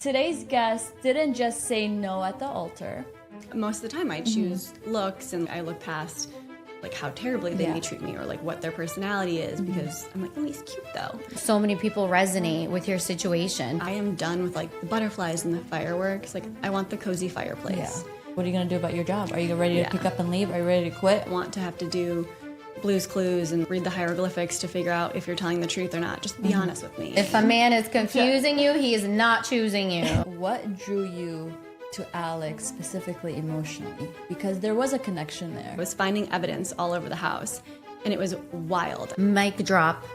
Today's guest didn't just say no at the altar. Most of the time I choose looks and I look past like how terribly they may treat me or like what their personality is because I'm like, oh, he's cute though. So many people resonate with your situation. I am done with like the butterflies and the fireworks. Like I want the cozy fireplace. What are you going to do about your job? Are you ready to pick up and leave? Are you ready to quit? I want to have to do Blue's Clues and read the hieroglyphics to figure out if you're telling the truth or not. Just be honest with me. If a man is confusing you, he is not choosing you. What drew you to Alex specifically emotionally? Because there was a connection there. I was finding evidence all over the house and it was wild. Mic drop.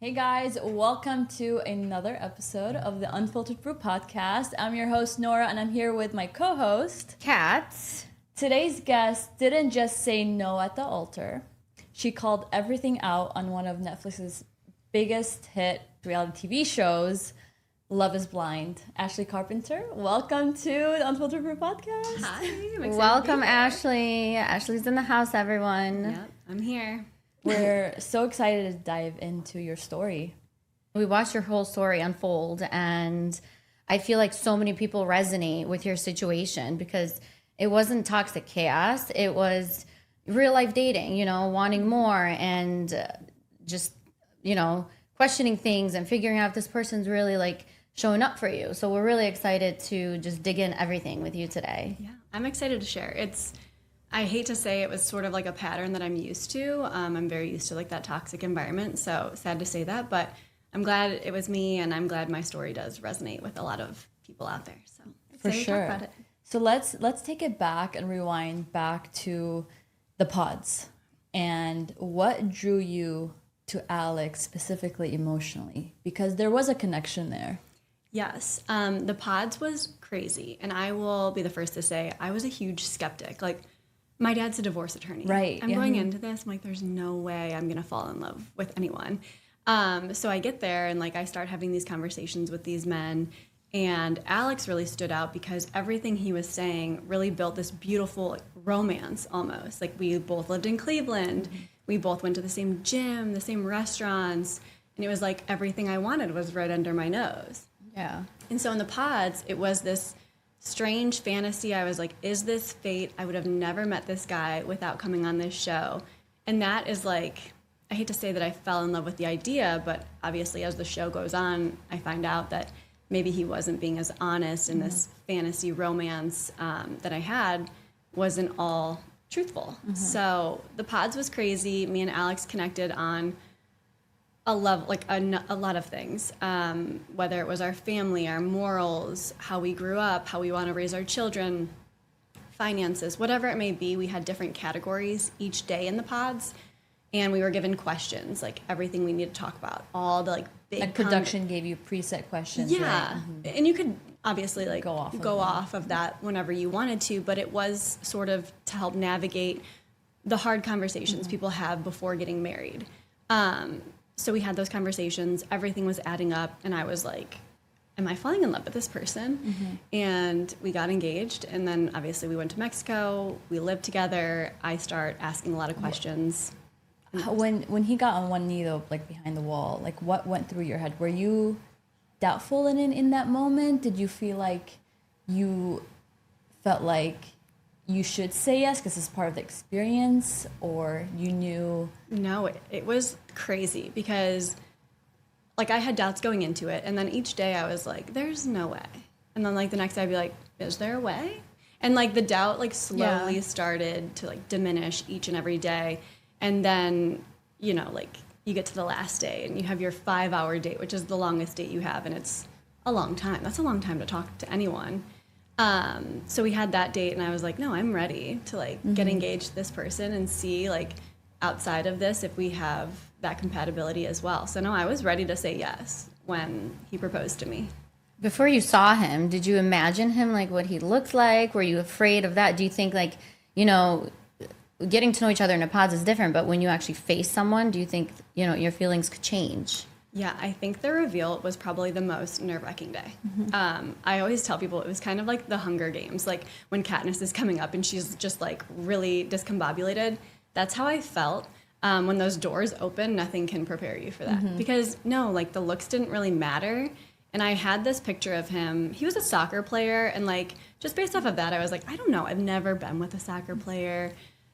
Hey guys, welcome to another episode of the Unfiltered Brew Podcast. I'm your host Nora and I'm here with my co-host Kat. Today's guest didn't just say no at the altar. She called everything out on one of Netflix's biggest hit reality TV shows, Love is Blind. Ashley Carpenter, welcome to the Unfiltered Brew Podcast. Hi, I'm excited Welcome, to be here. Ashley. Ashley's in the house, everyone. Yep, I'm here. We're so excited to dive into your story. We watched your whole story unfold, and I feel like so many people resonate with your situation because it wasn't toxic chaos. It was real life dating, wanting more and just, questioning things and figuring out if this person's really like showing up for you. So we're really excited to just dig in everything with you today. Yeah, I'm excited to share. I hate to say it was sort of like a pattern that I'm used to. I'm very used to like that toxic environment, so sad to say that, but I'm glad it was me and I'm glad my story does resonate with a lot of people out there. So For excited to sure. talk about it. So let's take it back and rewind back to the pods. And what drew you to Alex specifically emotionally? Because there was a connection there. Yes, the pods was crazy, and I will be the first to say I was a huge skeptic. Like, my dad's a divorce attorney. Right. I'm going into this, I'm like, there's no way I'm going to fall in love with anyone. So I get there, and, like, I start having these conversations with these men, and Alex really stood out because everything he was saying really built this beautiful like, romance almost. Like, we both lived in Cleveland. We both went to the same gym, the same restaurants, and it was like everything I wanted was right under my nose. Yeah. And so in the pods, it was this strange fantasy. I was like, is this fate? I would have never met this guy without coming on this show. And that is like, I hate to say that I fell in love with the idea, but obviously as the show goes on, I find out that maybe he wasn't being as honest in this fantasy romance that I had wasn't all truthful. So the pods was crazy. Me and Alex connected on a lot of things, whether it was our family, our morals, how we grew up, how we want to raise our children, finances, whatever it may be. We had different categories each day in the pods, and we were given questions, like everything we need to talk about, all the like big Like production gave you preset questions. yeah, Right? and you could obviously like Go off of go them. off of that whenever you wanted to, but it was sort of to help navigate the hard conversations people have before getting married. So we had those conversations, everything was adding up, and I was like, am I falling in love with this person? And we got engaged, and then obviously we went to Mexico, we lived together, I start asking a lot of questions. When he got on one knee though, like behind the wall, like what went through your head? Were you doubtful in that moment? Did you feel like you felt like you should say yes because it's part of the experience, or you knew? No, it was crazy because like I had doubts going into it, and then each day I was like, there's no way. And then like the next day I'd be like, is there a way? And like the doubt like slowly started to like diminish each and every day. And then, like you get to the last day and you have your 5-hour date, which is the longest date you have, and it's a long time. That's a long time to talk to anyone. So we had that date, and I was like, no, I'm ready to like get engaged to this person and see like outside of this if we have that compatibility as well. So no, I was ready to say yes when he proposed to me. Before you saw him, did you imagine him like what he looked like? Were you afraid of that? Do you think like, getting to know each other in a pods is different, but when you actually face someone, do you think, your feelings could change? Yeah, I think the reveal was probably the most nerve-wracking day. I always tell people it was kind of like the Hunger Games, like when Katniss is coming up and she's just like really discombobulated. that's how I felt. When those doors open, nothing can prepare you for that. Because no, like the looks didn't really matter. And I had this picture of him. He was a soccer player, and like just based off of that, I was like, I don't know. I've never been with a soccer player.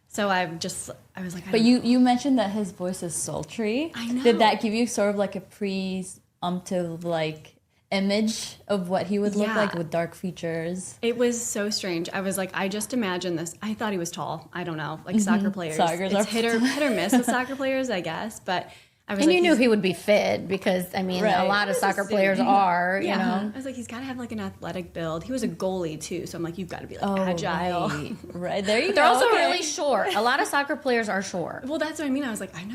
So I was like, But you mentioned that his voice is sultry. I know. Did that give you sort of like a presumptive like image of what he would look Yeah. like with dark features? It was so strange. I was like, I just imagined this. I thought he was tall. I don't know, like soccer players. Soccer's It's are hit or miss with soccer players, I guess. But I was And like, you knew he's- he would be fit because, I mean, Right. a lot of Just soccer assume. players are, you know. I was like, he's got to have like an athletic build. He was a goalie too, so I'm like, you've got to be like Oh, agile. right. There you They're go. also Okay. really short. A lot of soccer players are short. Well, that's what I mean. I was like, I've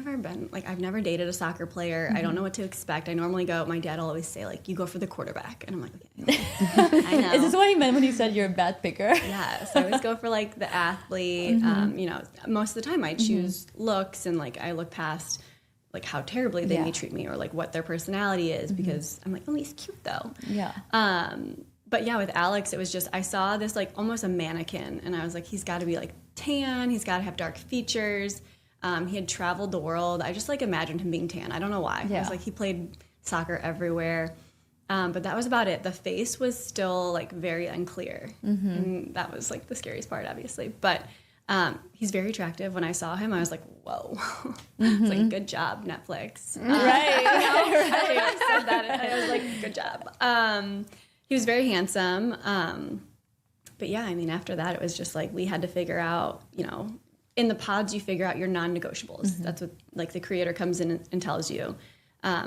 never dated a soccer player. I don't know what to expect. I normally go. My dad will always say like, you go for the quarterback, and I'm like, okay, I know. Is this what he meant when he said you're a bad picker? Yeah, so I always go for like the athlete. You know, most of the time I choose looks, and like I look past like how terribly they may treat me or like what their personality is, because I'm like, oh, he's cute though. Yeah. But yeah, with Alex, it was just I saw this like almost a mannequin, and I was like, he's got to be like tan. He's got to have dark features. He had traveled the world. I just like imagined him being tan. I don't know why. I Yeah. was like, he played soccer everywhere. But that was about it. The face was still like very unclear. And that was like the scariest part, obviously. But he's very attractive. When I saw him, I was like, whoa. It's like, good job, Netflix. Right. I said that. And I was like, good job. He was very handsome. But yeah, I mean, after that, it was just like we had to figure out, you know, in the pods, you figure out your non-negotiables. That's what like the creator comes in and tells you.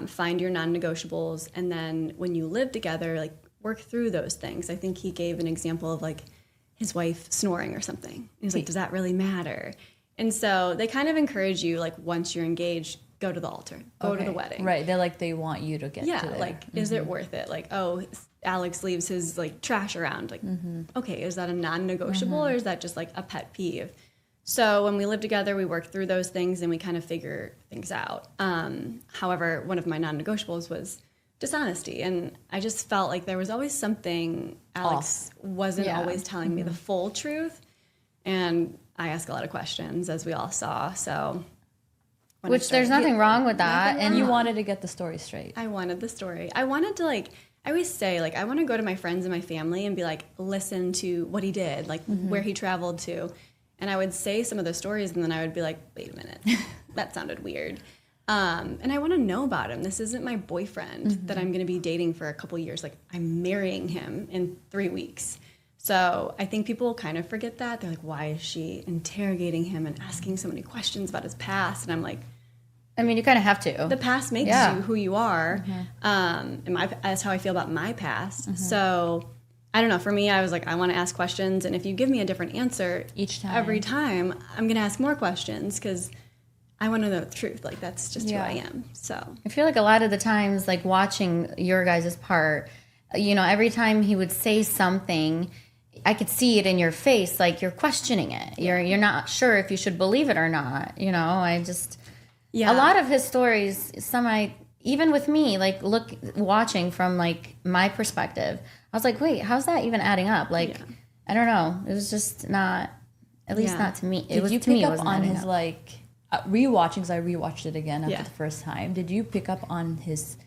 Find your non-negotiables, and then when you live together, like work through those things. I think he gave an example of like his wife snoring or something. And he's like, does that really matter? And so they kind of encourage you, like once you're engaged, go to the altar, go to the wedding. Right. They want you to get to there. Like, is it worth it? Like, oh, Alex leaves his like trash around. Like, okay, is that a non-negotiable or is that just like a pet peeve? So when we lived together, we worked through those things and we kind of figure things out. However, one of my non-negotiables was dishonesty. And I just felt like there was always something Alex wasn't always telling me the full truth. And I ask a lot of questions, as we all saw. So Which there's nothing wrong with that. And you wanted to get the story straight. I wanted the story. I wanted to like, I always say like, I want to go to my friends and my family and be like, listen to what he did, like where he traveled to. And I would say some of the stories and then I would be like, wait a minute, that sounded weird. And I want to know about him. This isn't my boyfriend that I'm going to be dating for a couple years. Like I'm marrying him in 3 weeks. So I think people kind of forget that. They're like, why is she interrogating him and asking so many questions about his past? And I'm like, I mean, you kind of have to. the past makes you who you are. And that's how I feel about my past. So I don't know. For me, I was like, I want to ask questions. And if you give me a different answer Each time. every time, I'm going to ask more questions because I want to know the truth. Like, that's just who I am. So I feel like a lot of the times, like watching your guys' part, you know, every time he would say something, I could see it in your face, like you're questioning it. You're not sure if you should believe it or not. You know, I just a lot of his stories, even with me, like watching from like my perspective, I was like, wait, how's that even adding up? Like, I don't know. It was just not, at least not to me. Did you pick up on his like rewatching? Because I rewatched it again after the first time. Did you pick up on his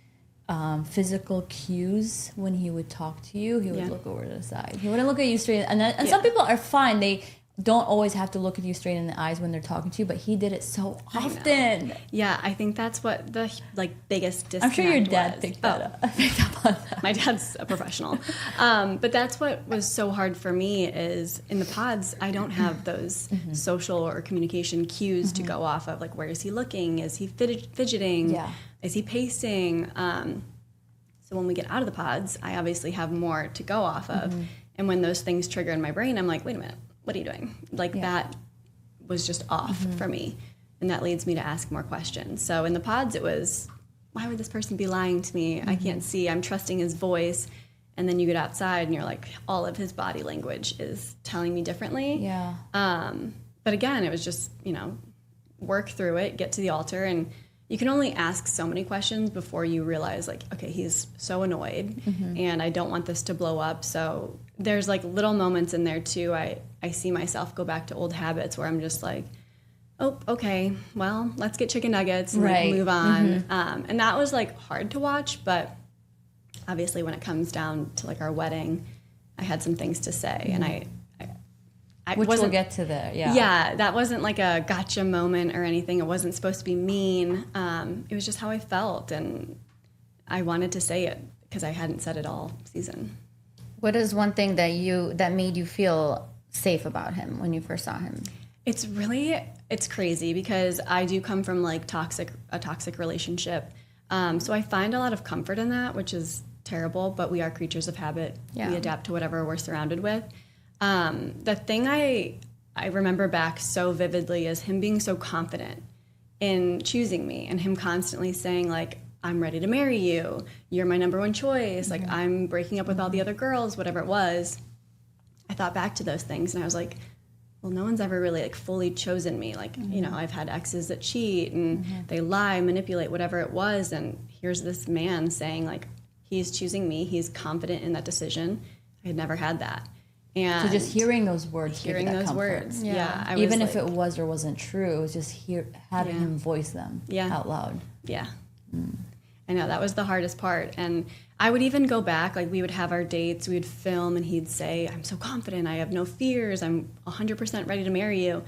physical cues when he would talk to you? He would look over to the side. He wouldn't look at you straight. And some people are fine. They don't always have to look at you straight in the eyes when they're talking to you, but he did it so often. Yeah, I think that's what the like biggest disconnect I'm sure your dad was. picked up on that. My dad's a professional. But that's what was so hard for me is in the pods, I don't have those social or communication cues to go off of. Like, where is he looking? Is he fidgeting? Yeah. Is he pacing? So when we get out of the pods, I obviously have more to go off of. And when those things trigger in my brain, I'm like, wait a minute, what are you doing? Like that was just off for me. And that leads me to ask more questions. So in the pods, it was, why would this person be lying to me? I can't see. I'm trusting his voice. And then you get outside and you're like, all of his body language is telling me differently. Yeah. But again, it was just, you know, work through it, get to the altar. And you can only ask so many questions before you realize, like, okay, he's so annoyed and I don't want this to blow up. So there's like little moments in there too. I see myself go back to old habits where I'm just like, oh, okay, well, let's get chicken nuggets and Right. like move on. And that was like hard to watch, but obviously when it comes down to like our wedding, I had some things to say, and I Which we'll wasn't, get to there. Yeah. yeah, that wasn't like a gotcha moment or anything. It wasn't supposed to be mean. It was just how I felt, and I wanted to say it because I hadn't said it all season. What is one thing that made you feel safe about him when you first saw him? It's crazy because I do come from like a toxic relationship. So I find a lot of comfort in that, which is terrible, but we are creatures of habit. Yeah. We adapt to whatever we're surrounded with. The thing I remember back so vividly is him being so confident in choosing me, and him constantly saying like, I'm ready to marry you. You're my number one choice. Like, I'm breaking up with all the other girls, whatever it was. I thought back to those things and I was like, well, no one's ever really like fully chosen me. Like, you know, I've had exes that cheat and they lie, manipulate, whatever it was. And here's this man saying like, he's choosing me. He's confident in that decision. I had never had that. And So just hearing those words, hearing gave you that those comfort. words. Yeah. I was Even if like, it was or wasn't true, it was just having Yeah. him voice them out loud. Yeah. I know, that was the hardest part. And I would even go back, like we would have our dates, we would film, and he'd say, I'm so confident, I have no fears, I'm 100% ready to marry you.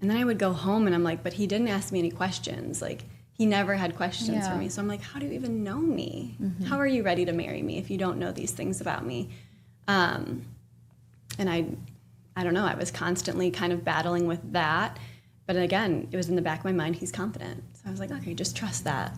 And then I would go home and I'm like, but he didn't ask me any questions. Like, he never had questions for me. So I'm like, how do you even know me? How are you ready to marry me if you don't know these things about me? And I don't know, I was constantly kind of battling with that. But again, it was in the back of my mind, he's confident. So I was like, okay, just trust that.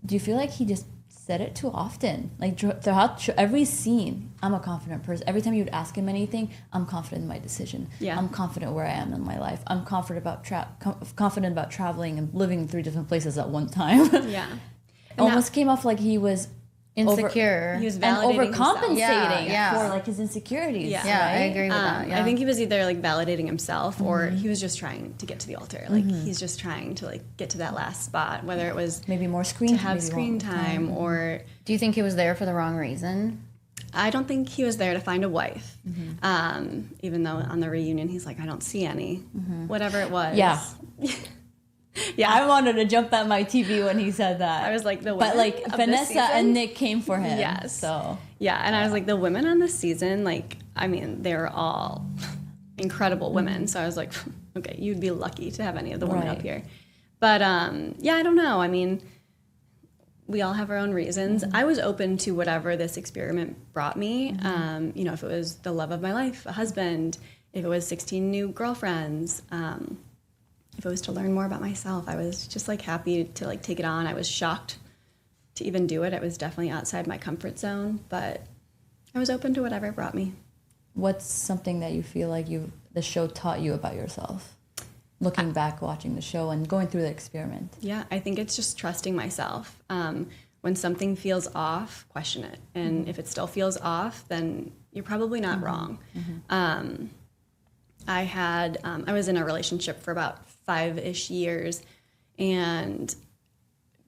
Do you feel like he just said it too often? Like throughout every scene, I'm a confident person. Every time you would ask him anything, I'm confident in my decision. Yeah. I'm confident where I am in my life. I'm confident about traveling and living in 3 different places at one time. Yeah. Almost came off like he was Insecure. He was and validating overcompensating himself. Yeah. for like his insecurities. Yeah. Yeah, I right? agree with that. Yeah. I think he was either like validating himself or he was just trying to get to the altar. Like he's just trying to like get to that last spot, whether it was Maybe more screen to have maybe screen more time or Do you think he was there for the wrong reason? I don't think he was there to find a wife. Even though on the reunion he's like, I don't see any. Whatever it was. Yeah. Yeah. I wanted to jump at my TV when he said that. I was like, the but women like of this Vanessa season? and Nick came for him. Yes. So Yeah, and I was like, the women on this season, like, I mean, they were all incredible women. So I was like, okay, you'd be lucky to have any of the women Right. up here. But yeah, I don't know. I mean, we all have our own reasons. I was open to whatever this experiment brought me. You know, if it was the love of my life, a husband, if it was 16 new girlfriends, if it was to learn more about myself, I was just like happy to like take it on. I was shocked to even do it. It was definitely outside my comfort zone, but I was open to whatever it brought me. what's something that you feel like the show taught you about yourself? Looking back, watching the show and going through the experiment. Yeah, I think it's just trusting myself. When something feels off, question it. And if it still feels off, then you're probably not wrong. I was in a relationship for about 5-ish years, and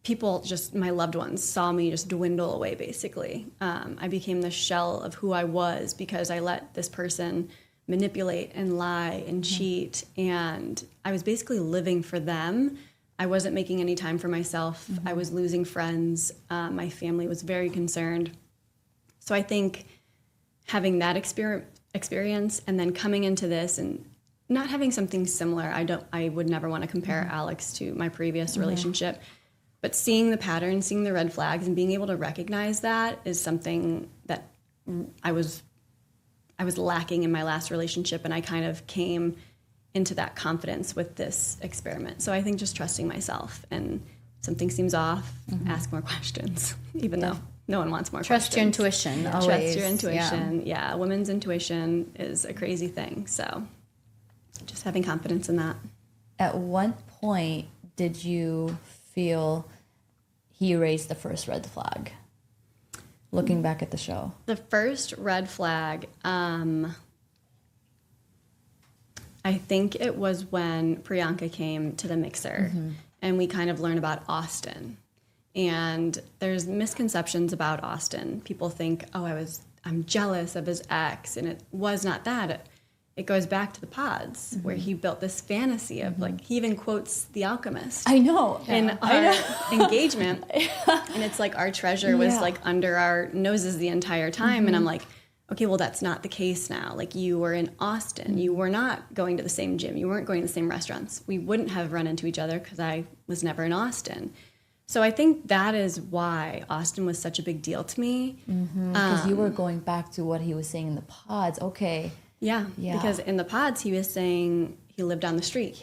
people, just my loved ones, saw me just dwindle away, basically. I became the shell of who I was because I let this person manipulate and lie and cheat, and I was basically living for them. I wasn't making any time for myself. I was losing friends. My family was very concerned. So I think having that experience and then coming into this and not having something similar, I would never want to compare Alex to my previous relationship, but seeing the pattern, seeing the red flags, and being able to recognize that is something that I was lacking in my last relationship, and I kind of came into that confidence with this experiment. So I think just trusting myself, and if something seems off, ask more questions, even though no one wants more Trust your questions. intuition. Always. Trust your intuition. Yeah, women's intuition is a crazy thing. So just having confidence in that. At what point did you feel he raised the first red flag? Looking back at the show. The first red flag, I think it was when Priyanka came to the mixer and we kind of learned about Austin. And there's misconceptions about Austin. People think, oh, I'm jealous of his ex, and it was not that. it goes back to the pods where he built this fantasy of like, he even quotes The Alchemist I know. in our engagement. And it's like our treasure was like under our noses the entire time. And I'm like, okay, well, that's not the case now. Like, you were in Austin. You were not going to the same gym. You weren't going to the same restaurants. We wouldn't have run into each other because I was never in Austin. So I think that is why Austin was such a big deal to me. Because you were going back to what he was saying in the pods. Okay. Yeah, because in the pods, he was saying he lived down the street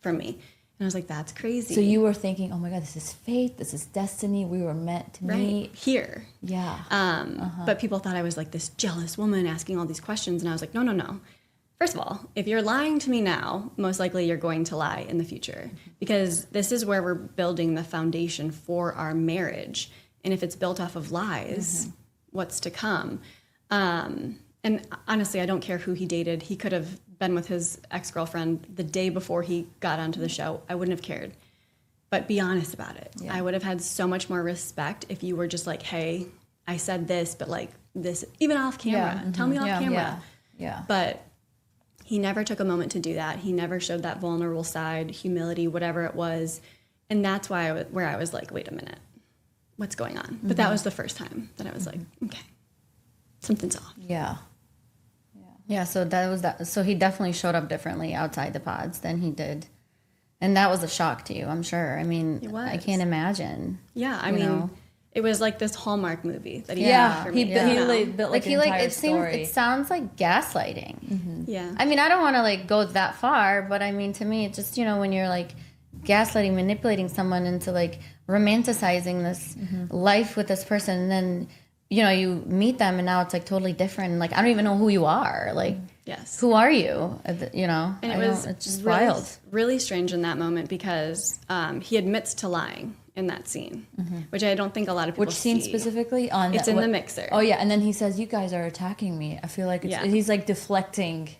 from me. And I was like, that's crazy. So you were thinking, oh my God, this is fate. This is destiny. We were meant to meet. Here. Yeah. But people thought I was like this jealous woman asking all these questions. And I was like, no. First of all, if you're lying to me now, most likely you're going to lie in the future. Because this is where we're building the foundation for our marriage. And if it's built off of lies, what's to come? And honestly, I don't care who he dated. He could have been with his ex-girlfriend the day before he got onto the show. I wouldn't have cared. But be honest about it. Yeah. I would have had so much more respect if you were just like, hey, I said this, but like this, even off camera. Tell me off camera. Yeah. But he never took a moment to do that. He never showed that vulnerable side, humility, whatever it was. And that's why I was like, wait a minute, what's going on? But that was the first time that I was like, okay, something's off. Yeah, so that was that. So he definitely showed up differently outside the pods than he did. And that was a shock to you, I'm sure. I mean, it was. I can't imagine. Yeah, I mean, it was like this Hallmark movie that he did for me. He really built like an entire story. It sounds like gaslighting. Yeah. I mean, I don't want to like go that far, but I mean, to me, it's just, when you're like gaslighting, manipulating someone into like romanticizing this life with this person, and then you meet them and now it's like totally different. Like, I don't even know who you are. Like, yes, who are you? And it's just really, wild. Really strange in that moment because he admits to lying in that scene, which I don't think a lot of people Which scene see. Specifically? It's in the mixer. Oh, yeah. And then he says, you guys are attacking me. I feel like he's like deflecting.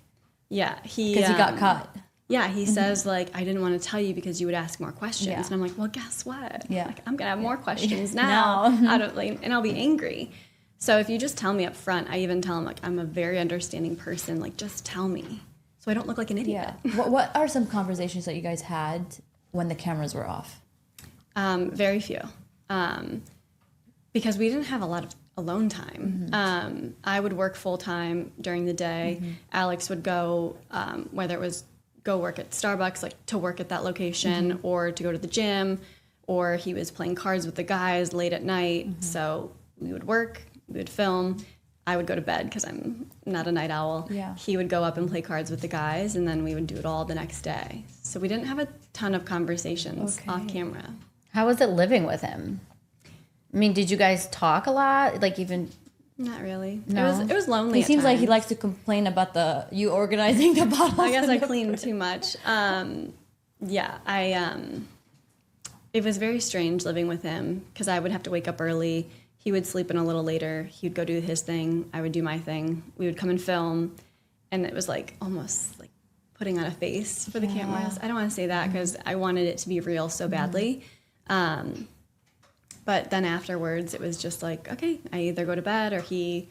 Yeah. Because he got caught. Yeah, he says, like, I didn't want to tell you because you would ask more questions. And I'm like, well, guess what? Yeah. Like, I'm going to have more questions now. And I'll be angry. So if you just tell me up front, I even tell him, like, I'm a very understanding person. Like, just tell me so I don't look like an idiot. Yeah. What are some conversations that you guys had when the cameras were off? Very few. Because we didn't have a lot of alone time. I would work full time during the day. Alex would go, whether it was go work at Starbucks, like to work at that location, or to go to the gym, or he was playing cards with the guys late at night. So we would work, we would film. I would go to bed because I'm not a night owl. Yeah. He would go up and play cards with the guys, and then we would do it all the next day. So we didn't have a ton of conversations off camera. How was it living with him? I mean, did you guys talk a lot? Like, even... Not really. No. It was lonely. He seems like he likes to complain about you organizing the bottles. I guess I cleaned too much. It was very strange living with him because I would have to wake up early. He would sleep in a little later. He would go do his thing. I would do my thing. We would come and film, and it was like almost like putting on a face for the cameras. I don't want to say that because I wanted it to be real so badly. But then afterwards, it was just like, okay, I either go to bed or we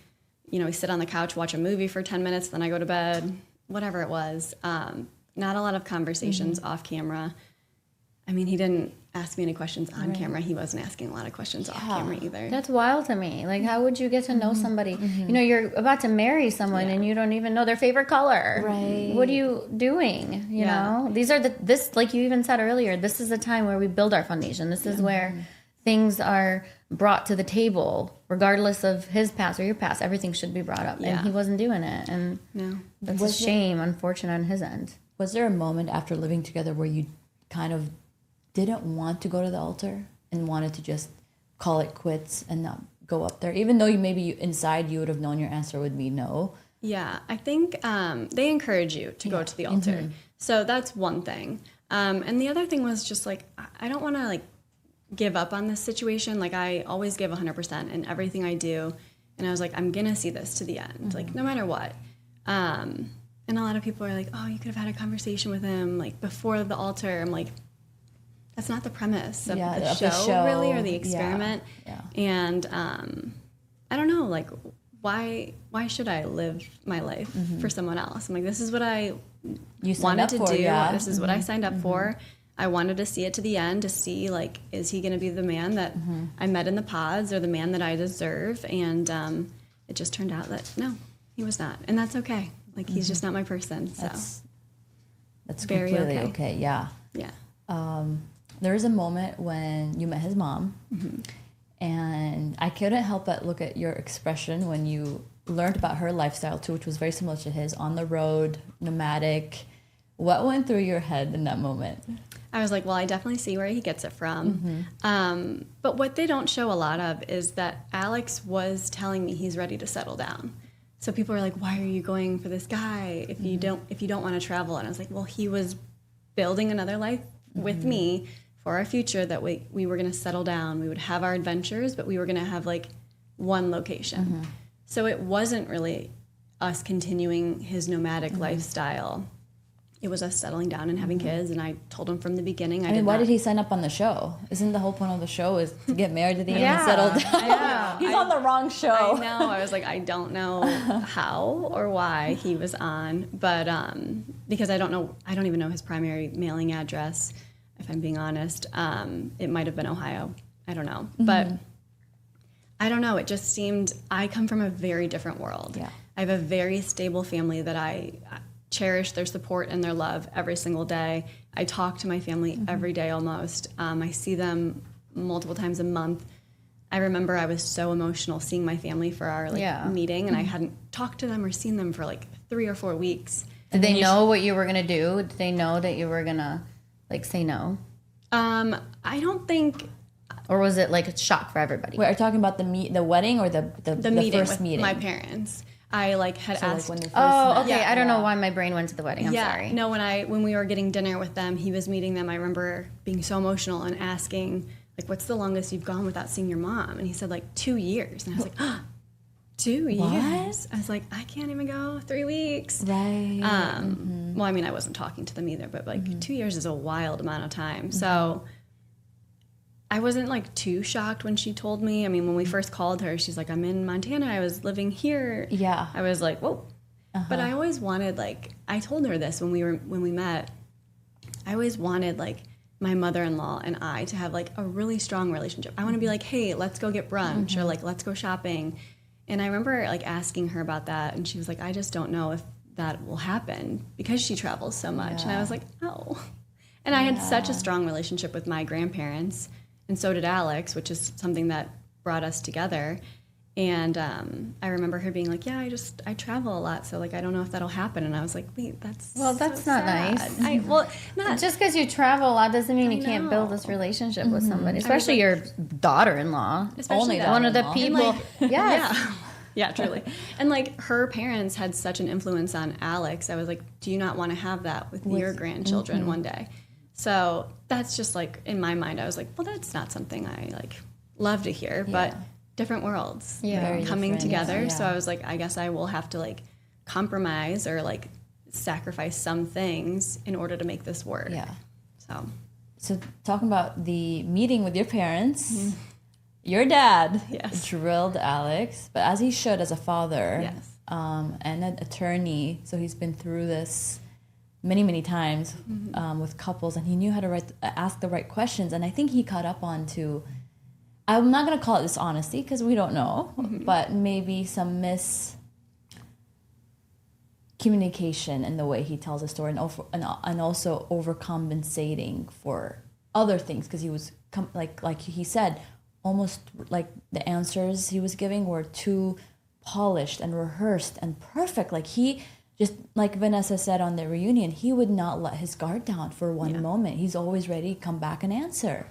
sit on the couch, watch a movie for 10 minutes, then I go to bed, whatever it was. Not a lot of conversations off camera. I mean, he didn't ask me any questions on camera. He wasn't asking a lot of questions off camera either. That's wild to me. Like, how would you get to know somebody? You're about to marry someone and you don't even know their favorite color. Right. What are you doing? You know? These are like you even said earlier, this is the time where we build our foundation. This is where things are brought to the table, regardless of his past or your past. Everything should be brought up, and he wasn't doing it. And that's a shame, unfortunate on his end. Was there a moment after living together where you kind of didn't want to go to the altar and wanted to just call it quits and not go up there, even though inside you would have known your answer would be no? Yeah, I think they encourage you to go to the altar. So that's one thing. And the other thing was just like, I don't want to like give up on this situation. Like, I always give 100% in everything I do. And I was like, I'm going to see this to the end, like no matter what. And a lot of people are like, oh, you could have had a conversation with him like before the altar. I'm like, that's not the premise of the show, really, or the experiment. And I don't know, like why should I live my life for someone else? I'm like, this is what I You signed wanted up to for, do. yeah. This is what I signed up for. I wanted to see it to the end, to see, like, is he going to be the man that I met in the pods, or the man that I deserve? And it just turned out that no, he was not, and that's okay. Like, he's just not my person. So That's very completely okay. okay. Yeah. yeah. There was a moment when you met his mom, and I couldn't help but look at your expression when you learned about her lifestyle too, which was very similar to his, on the road, nomadic. What went through your head in that moment? I was like, well, I definitely see where he gets it from. But what they don't show a lot of is that Alex was telling me he's ready to settle down. So people are like, why are you going for this guy if you don't want to travel? And I was like, well, he was building another life with me for our future, that we were going to settle down. We would have our adventures, but we were going to have like one location. So it wasn't really us continuing his nomadic lifestyle. It was us settling down and having kids, and I told him from the beginning. I mean, why did he sign up on the show? Isn't the whole point of the show is to get married at the end and settle down? He's on the wrong show. I know. I was like, I don't know how or why he was on, but because I don't even know his primary mailing address, if I'm being honest. It might have been Ohio. I don't know. But I don't know. It just seemed, I come from a very different world. Yeah. I have a very stable family that I cherish their support and their love every single day. I talk to my family every day almost. I see them multiple times a month. I remember I was so emotional seeing my family for our meeting, and I hadn't talked to them or seen them for like 3 or 4 weeks. Did they know what you were going to do? Did they know that you were going to like say no? I don't think. Or was it like a shock for everybody? Wait, are you talking about the wedding or the meeting first with meeting? my parents. I like had asked. When they first Oh, met? okay. I don't know why my brain went to the wedding. I'm sorry. No, when we were getting dinner with them, he was meeting them. I remember being so emotional and asking, like, what's the longest you've gone without seeing your mom? And he said, like, 2 years. And I was like, 2 years? I was like, I can't even go 3 weeks. Right. Well, I mean, I wasn't talking to them either, but like 2 years is a wild amount of time. So I wasn't like too shocked when she told me. I mean, when we first called her, she's like, I'm in Montana. I was living here. Yeah. I was like, whoa. But I always wanted, like, I told her this when we met. I always wanted, like, my mother-in-law and I to have like a really strong relationship. I want to be like, hey, let's go get brunch, or like, let's go shopping. And I remember like asking her about that, and she was like, I just don't know if that will happen because she travels so much. And I was like, oh. And I had such a strong relationship with my grandparents, and so did Alex, which is something that brought us together. And I remember her being like, yeah, I travel a lot, so like I don't know if that'll happen. And I was like, wait, that's so not sad. nice. Not just because you travel a lot doesn't mean you can't build this relationship with somebody, especially your daughter-in-law. Especially one of the people. Yeah, truly. And like her parents had such an influence on Alex. I was like, do you not want to have that with your grandchildren one day? So that's just like in my mind, I was like, well, that's not something I like love to hear, but different worlds coming together. Yeah. So I was like, I guess I will have to like compromise or like sacrifice some things in order to make this work. Yeah. So talking about the meeting with your parents, your dad drilled Alex, but as he should as a father and an attorney. So he's been through this many, many times with couples, and he knew how to ask the right questions. And I think he caught up on to, I'm not going to call it dishonesty because we don't know, but maybe some miscommunication in the way he tells a story, and also overcompensating for other things, because he was, like he said, almost like the answers he was giving were too polished and rehearsed and perfect. Like he just, like Vanessa said on the reunion, he would not let his guard down for one moment. He's always ready to come back and answer.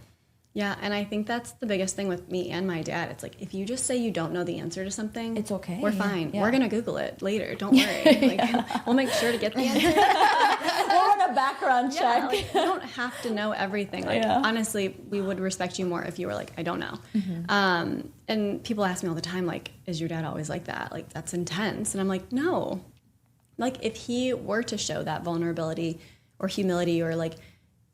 Yeah, and I think that's the biggest thing with me and my dad. It's like, if you just say you don't know the answer to something, it's okay. We're fine. Yeah. We're going to Google it later. Don't worry. Like, we'll make sure to get the answer. We'll run a background check. Like, you don't have to know everything. Like, honestly, we would respect you more if you were like, I don't know. And people ask me all the time, like, is your dad always like that? Like, that's intense. And I'm like, no. Like, if he were to show that vulnerability or humility or like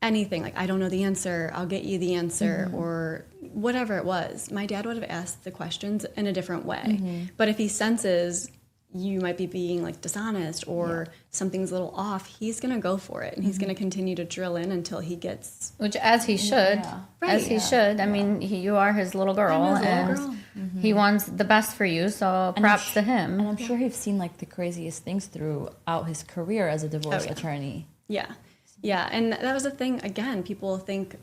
anything, like, I don't know the answer, I'll get you the answer, or whatever it was, my dad would have asked the questions in a different way. Mm-hmm. But if he senses you might be being like dishonest or something's a little off, he's going to go for it. And he's going to continue to drill in until he gets... Which, as he should. Yeah. As he should. I mean, you are his little girl. I'm his little and girl. he wants the best for you, so props to him. And I'm sure he's seen like the craziest things throughout his career as a divorce attorney. Yeah. Yeah. And that was the thing. Again, people think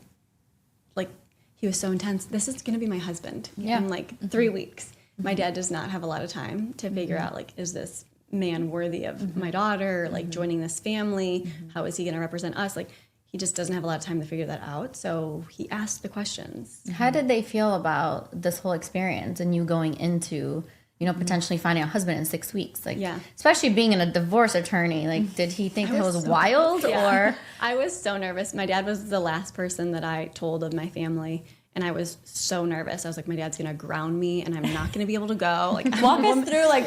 like he was so intense. This is going to be my husband in like 3 weeks. My dad does not have a lot of time to figure out, like, is this man worthy of my daughter, like joining this family? How is he going to represent us? Like, he just doesn't have a lot of time to figure that out. So he asked the questions. How did they feel about this whole experience and you going into, you know, potentially finding a husband in 6 weeks? Like, especially being in a divorce attorney, like, did he think it was wild or? I was so nervous. My dad was the last person that I told of my family. And I was so nervous. I was like, my dad's gonna ground me, and I'm not gonna be able to go. Like, walk us through, like,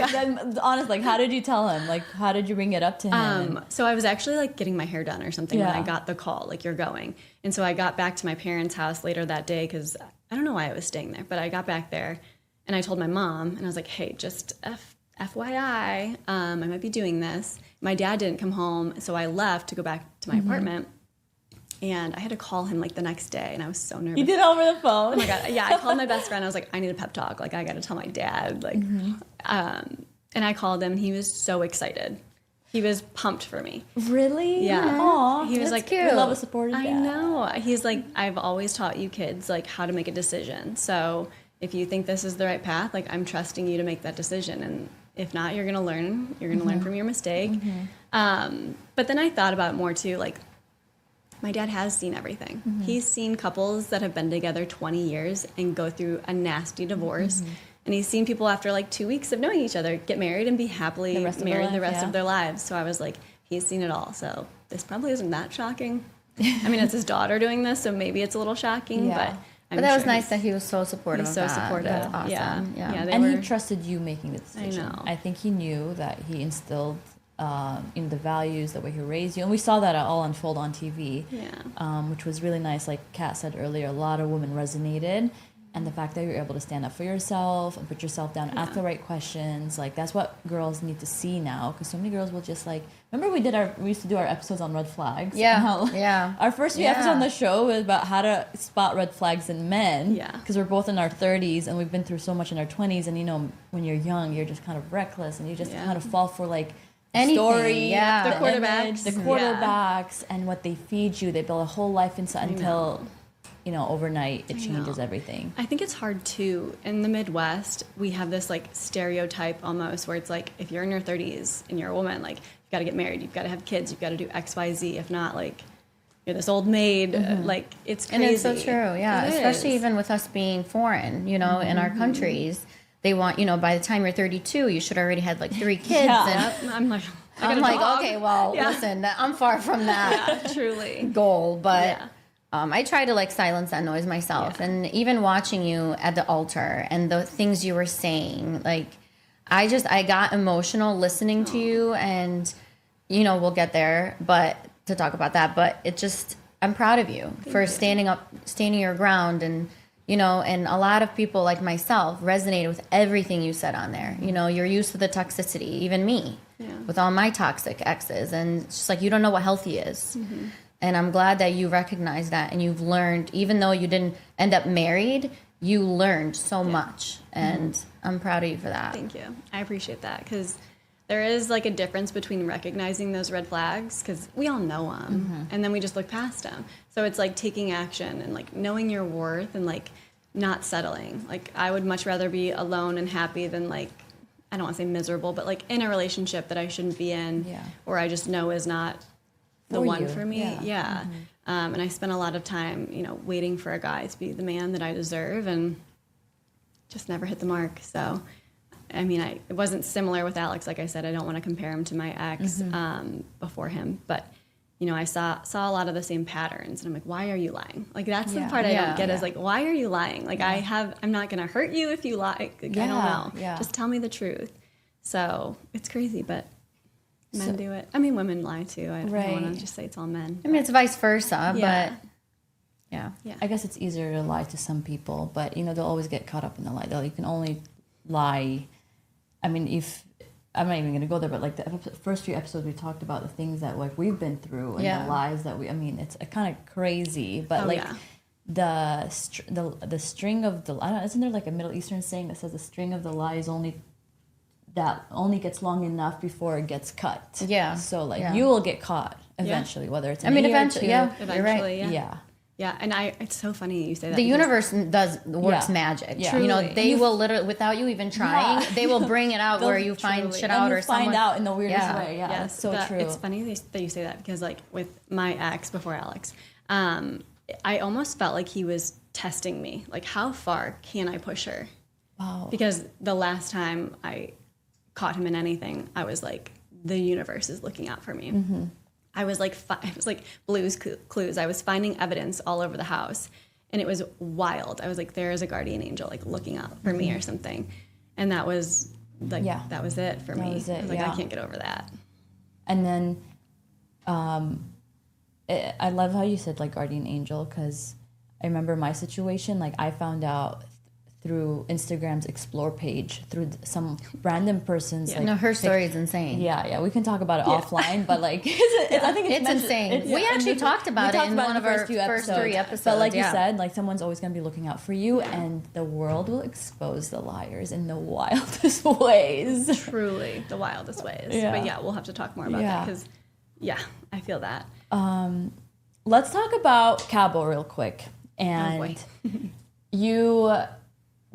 honest, like, how did you tell him? Like, how did you bring it up to him? So I was actually like getting my hair done or something when I got the call, like, you're going. And so I got back to my parents' house later that day because I don't know why I was staying there, but I got back there and I told my mom, and I was like, hey, just FYI, I might be doing this. My dad didn't come home, so I left to go back to my apartment. And I had to call him like the next day, and I was so nervous. You did it over the phone? Oh my God. Yeah, I called my best friend. I was like, I need a pep talk. Like, I got to tell my dad. Like, and I called him. He was so excited. He was pumped for me. Really? Yeah. Aw, he was like, cute. We love a supportive dad. I know. He's like, I've always taught you kids like how to make a decision. So if you think this is the right path, like, I'm trusting you to make that decision. And if not, you're going to learn. You're going to learn from your mistake. But then I thought about it more too, like, my dad has seen everything. He's seen couples that have been together 20 years and go through a nasty divorce. And he's seen people after like 2 weeks of knowing each other get married and be happily married the rest of their lives. So I was like, he's seen it all. So this probably isn't that shocking. I mean, it's his daughter doing this, so maybe it's a little shocking, but that was nice that he was so supportive of that. So supportive. That's awesome. Yeah. And he trusted you making the decision. I know. I think he knew that he instilled in the values, the way he raised you. And we saw that all unfold on TV, which was really nice. Like Kat said earlier, a lot of women resonated. And the fact that you're able to stand up for yourself and put yourself down, ask the right questions, like, that's what girls need to see now. Because so many girls will just, like, remember we used to do our episodes on red flags? Our first few episodes on the show was about how to spot red flags in men. Because we're both in our 30s and we've been through so much in our 20s. And, you know, when you're young, you're just kind of reckless and you just kind of fall for, like, anything, story, the quarterbacks, and what they feed you. They build a whole life into until, you know, overnight it changes everything. I think it's hard too. In the Midwest, we have this like stereotype almost where it's like, if you're in your 30s and you're a woman, like, you've got to get married, you've got to have kids, you've got to do X, Y, Z. If not, like, you're this old maid. Like, it's crazy. And it's so true, especially even with us being foreign, you know, in our countries. They want, you know, by the time you're 32, you should already had like 3 kids. And I'm like, okay, well, listen, I'm far from that truly goal, but I try to like silence that noise myself. And even watching you at the altar and the things you were saying, like, I got emotional listening to you, and, you know, we'll get there, but to talk about that, but it just, I'm proud of you for standing your ground. And, you know, and a lot of people like myself resonated with everything you said on there. You know, you're used to the toxicity, even me, with all my toxic exes. And it's just like, you don't know what healthy is. And I'm glad that you recognize that and you've learned, even though you didn't end up married, you learned so much. And I'm proud of you for that. Thank you. I appreciate that, because there is like a difference between recognizing those red flags, because we all know them, and then we just look past them. So it's like taking action and like knowing your worth and like not settling. Like, I would much rather be alone and happy than, like, I don't want to say miserable, but like in a relationship that I shouldn't be in, or I just know is not the one for me. And I spent a lot of time, you know, waiting for a guy to be the man that I deserve, and just never hit the mark. So, I mean, it wasn't similar with Alex. Like I said, I don't want to compare him to my ex before him, but, you know, I saw a lot of the same patterns, and I'm like, why are you lying? Like, that's the part I don't get is like, why are you lying? Like, I'm not going to hurt you if you lie. Like, I don't know. Just tell me the truth. So it's crazy, but men do it. I mean, women lie too. I don't want to just say it's all men. I mean, it's vice versa, but Yeah. Yeah. I guess it's easier to lie to some people, but you know they'll always get caught up in the lie. You can only lie. I mean, if I'm not even going to go there, but like the first few episodes we talked about the things that like we've been through and the lies that we. I mean, it's kind of crazy, but the string of the. I don't. Isn't there like a Middle Eastern saying that says the string of the lie is only gets long enough before it gets cut. Yeah. So like you will get caught eventually, whether it's eventually, you're Eventually, right. yeah. Yeah, and it's so funny you say that. The universe works magic. Yeah. You know, Truly. they will literally, without you even trying, they will bring it out where you find truly. shit And out you or find someone out in the weirdest way. Yeah, that's so true. It's funny that you say that because like with my ex before Alex, I almost felt like he was testing me. Like, how far can I push her? Wow. Because the last time I caught him in anything, I was like, the universe is looking out for me. Mm-hmm. I was like Blue's Clues. I was finding evidence all over the house, and it was wild. I was like, there is a guardian angel like looking out for me or something, and that was like that was it for me. Was it, I was like, I can't get over that. And then, I love how you said like guardian angel, because I remember my situation. Like I found out through Instagram's explore page through some random person's. Like, no, her story is insane. Yeah, we can talk about it offline, but like, I think it's insane. We actually talked about it in one of our first 3 episodes. But like you said, like someone's always going to be looking out for you, and the world will expose the liars in the wildest ways. Truly, the wildest ways. Yeah. But yeah, we'll have to talk more about that because, I feel that. Let's talk about Cabo real quick. And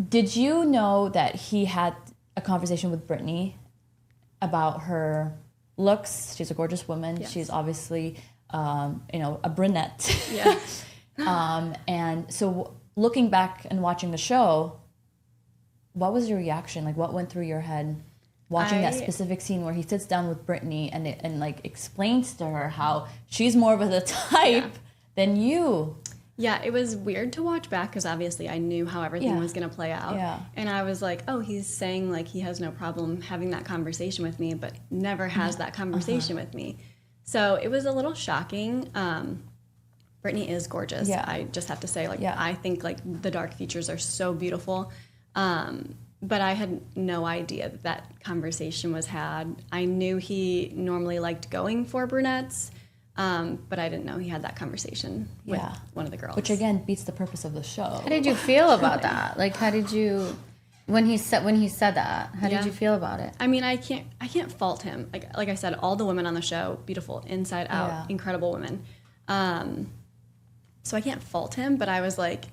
did you know that he had a conversation with Brittany about her looks? She's a gorgeous woman. Yes. She's obviously, a brunette. Yeah. And so looking back and watching the show, what was your reaction? Like, what went through your head watching that specific scene where he sits down with Brittany and like explains to her how she's more of the type than you? Yeah, it was weird to watch back because obviously I knew how everything was going to play out. Yeah. And I was like, oh, he's saying like he has no problem having that conversation with me, but never has that conversation with me. So it was a little shocking. Brittany is gorgeous. Yeah. I just have to say, like, I think like the dark features are so beautiful. But I had no idea that conversation was had. I knew he normally liked going for brunettes. But I didn't know he had that conversation with one of the girls. Which again beats the purpose of the show. How did you feel about that? Like, how did you, when he said that, how did you feel about it? I mean, I can't fault him. Like I said, all the women on the show, beautiful, inside out, incredible women. So I can't fault him, but I was like,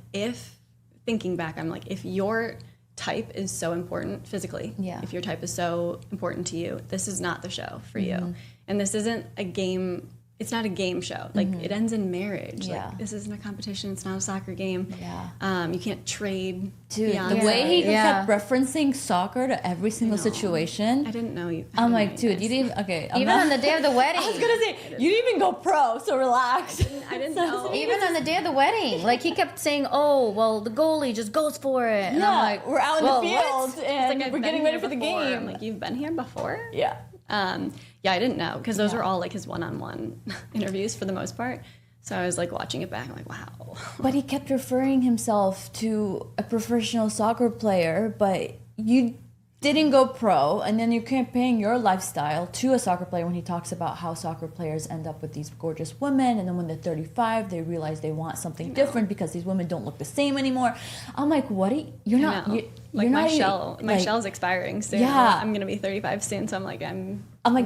thinking back, I'm like, if your type is so important physically, if your type is so important to you, this is not the show for you. And this isn't a game. It's not a game show. Like, it ends in marriage. Yeah. Like, this isn't a competition. It's not a soccer game. Yeah. You can't trade. Dude, Beyonce. the way he kept referencing soccer to every single situation. I didn't know you. I'm like, dude, you didn't. Okay. Even on the day of the wedding. I was gonna say you didn't even go pro, so relax. I didn't know. Even on the day of the wedding, like he kept saying, "Oh, well, the goalie just goes for it." And I'm like, we're out in the field and Like, we're getting ready for the game. I'm like, you've been here before? Yeah. I didn't know because those were all like his one-on-one interviews for the most part. So I was like watching it back. I'm like, wow. But he kept referring himself to a professional soccer player, but you didn't go pro, and then you're comparing your lifestyle to a soccer player when he talks about how soccer players end up with these gorgeous women, and then when they're 35, they realize they want something different because these women don't look the same anymore. I'm like, what? You're not. Like my shell's expiring soon. Yeah. I'm gonna be 35 soon, so I'm like,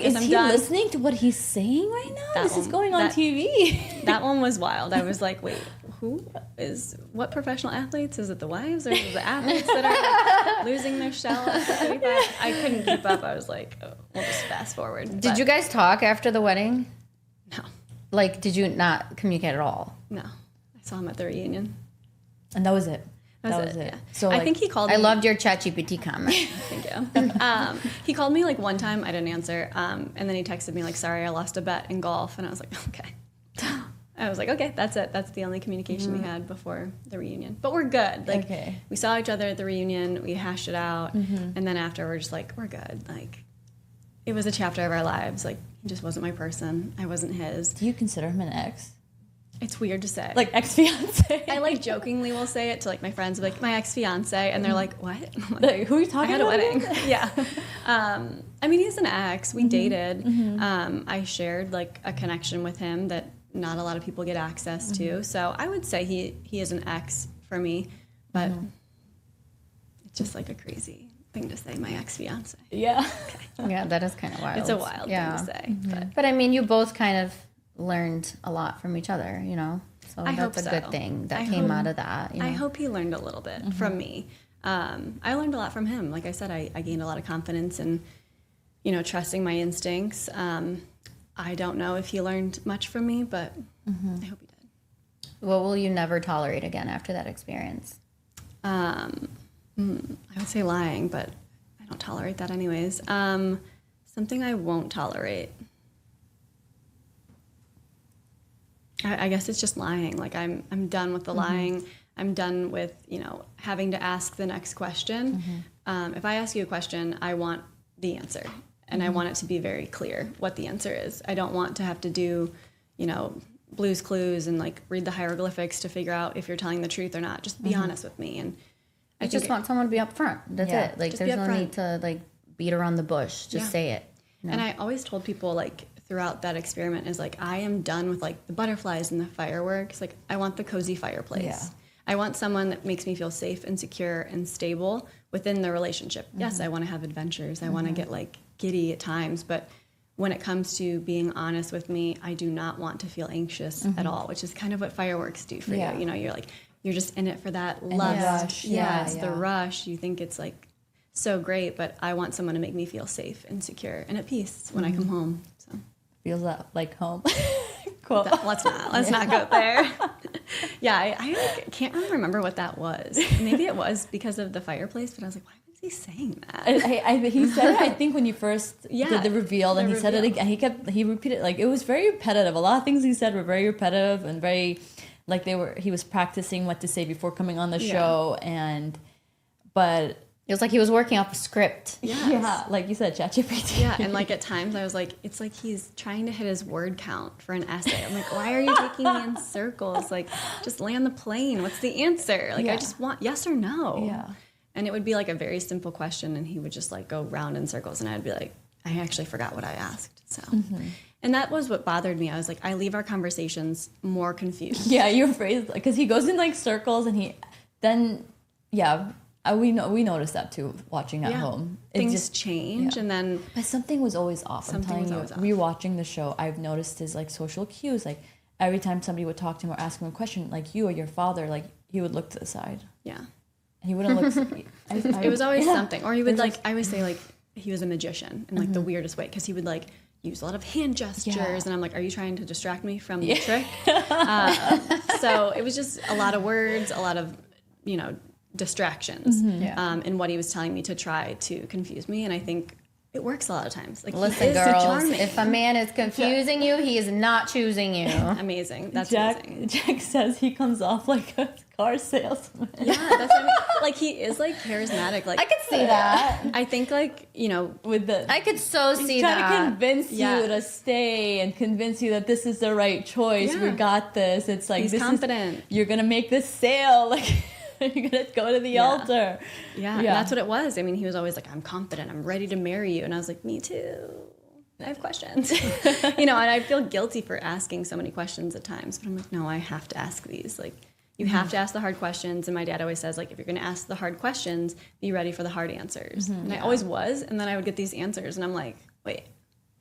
is he done. listening to what he's saying right now? This is going on TV. That one was wild. I was like, wait, what professional athletes? Is it the wives or is it the athletes that are like, losing their shell at 35? I couldn't keep up. I was like, oh, we'll just fast forward. Did you guys talk after the wedding? No. Like, did you not communicate at all? No. I saw him at the reunion. And that was it. That was it. Yeah. So I think he called me. I loved your ChatGPT comment. Thank you. He called me like one time. I didn't answer. And then he texted me like, sorry, I lost a bet in golf. And I was like, okay. I was like, okay, that's it. That's the only communication we had before the reunion. But we're good. Like, we saw each other at the reunion. We hashed it out. And then after, we're just like, we're good. Like, it was a chapter of our lives. Like, he just wasn't my person. I wasn't his. Do you consider him an ex? It's weird to say. Like ex-fiance. I like jokingly will say it to like my friends, like my ex-fiance, and they're like, "What?" I'm Like, who are you I talking had a about? wedding. Yeah. I mean, he's an ex. We dated. I shared like a connection with him that not a lot of people get access to. So I would say he is an ex for me, but it's just like a crazy thing to say, my ex-fiance. Yeah. Yeah, that is kind of wild. It's a wild thing to say. But I mean, you both kind of learned a lot from each other, you know? So I hope that's a so. good thing that I came hope- out of that. You know? I hope he learned a little bit from me. I learned a lot from him. Like I said, I gained a lot of confidence and, you know, trusting my instincts. I don't know if he learned much from me, but I hope he did. What will you never tolerate again after that experience? I would say lying, but I don't tolerate that anyways. Something I won't tolerate. I guess it's just lying. Like I'm done with the lying. I'm done with, you know, having to ask the next question. If I ask you a question, I want the answer, and I want it to be very clear what the answer is. I don't want to have to do, you know, Blue's Clues and like read the hieroglyphics to figure out if you're telling the truth or not. Just be honest with me. And I just want someone to be upfront. That's Yeah. it. Like, Just be there's no upfront. need to like beat around the bush. Just Yeah. say it. You know? And I always told people like throughout that experiment is like, I am done with like the butterflies and the fireworks. Like I want the cozy fireplace. Yeah. I want someone that makes me feel safe and secure and stable within the relationship. Yes, I want to have adventures. I want to get like giddy at times, but when it comes to being honest with me, I do not want to feel anxious at all, which is kind of what fireworks do for Yeah. you. You know, you're just in it for that the lust. rush. Yeah, Yes, yeah. the rush. You think it's like so great, but I want someone to make me feel safe and secure and at peace when I come home. So Feels like home. Cool. let's not go there. Yeah, I like, can't really remember what that was. Maybe it was because of the fireplace, but I was like, why was he saying that? He said it, I think, when you first did the reveal, the and he said it reveal. again. He repeated, like, it was very repetitive. A lot of things he said were very repetitive and very, like, he was practicing what to say before coming on the show. But it was like he was working off a script. yeah, like you said, ChatGPT. Yeah, and like at times I was like, it's like he's trying to hit his word count for an essay. I'm like, why are you taking me in circles? Like, just land the plane. What's the answer? Like, I just want yes or no. Yeah. And it would be like a very simple question, and he would just like go round in circles, and I'd be like, I actually forgot what I asked. So, and that was what bothered me. I was like, I leave our conversations more confused. Yeah, you're afraid, because he goes in like circles, and we noticed that too watching at home. It Things just change, and then But something was always off. I'm Something telling was you, always off. rewatching the show, I've noticed his like social cues. Like every time somebody would talk to him or ask him a question, like you or your father, like he would look to the side. yeah. And he wouldn't look. It was always something. Or he would There's like, I would say like he was a magician in like the weirdest way, because he would like use a lot of hand gestures, and I'm like, are you trying to distract me from the trick? So it was just a lot of words, a lot of, you know, distractions in what he was telling me to try to confuse me. And I think it works a lot of times. Like, he Listen, is girls, charming. if a man is confusing you, he is not choosing you. Amazing. That's Jack amazing. says he comes off like a car salesman. Yeah, that's what I mean. Like, he is like charismatic. Like, I could see that. I think like, you know, With the I could so he's see trying that. to convince Yeah. you to stay and convince you that this is the right choice. We Yeah. got this. It's like He's this confident. you're gonna make this sale. Like you're gonna go to the altar. yeah, and that's what it was. I mean, he was always like, I'm confident, I'm ready to marry you. And I was like, me too. I have questions. You know, and I feel guilty for asking so many questions at times, but I'm like, no, I have to ask these. Like, you have to ask the hard questions. And my dad always says, like, if you're going to ask the hard questions, be ready for the hard answers. And I always was. And then I would get these answers, and I'm like, wait,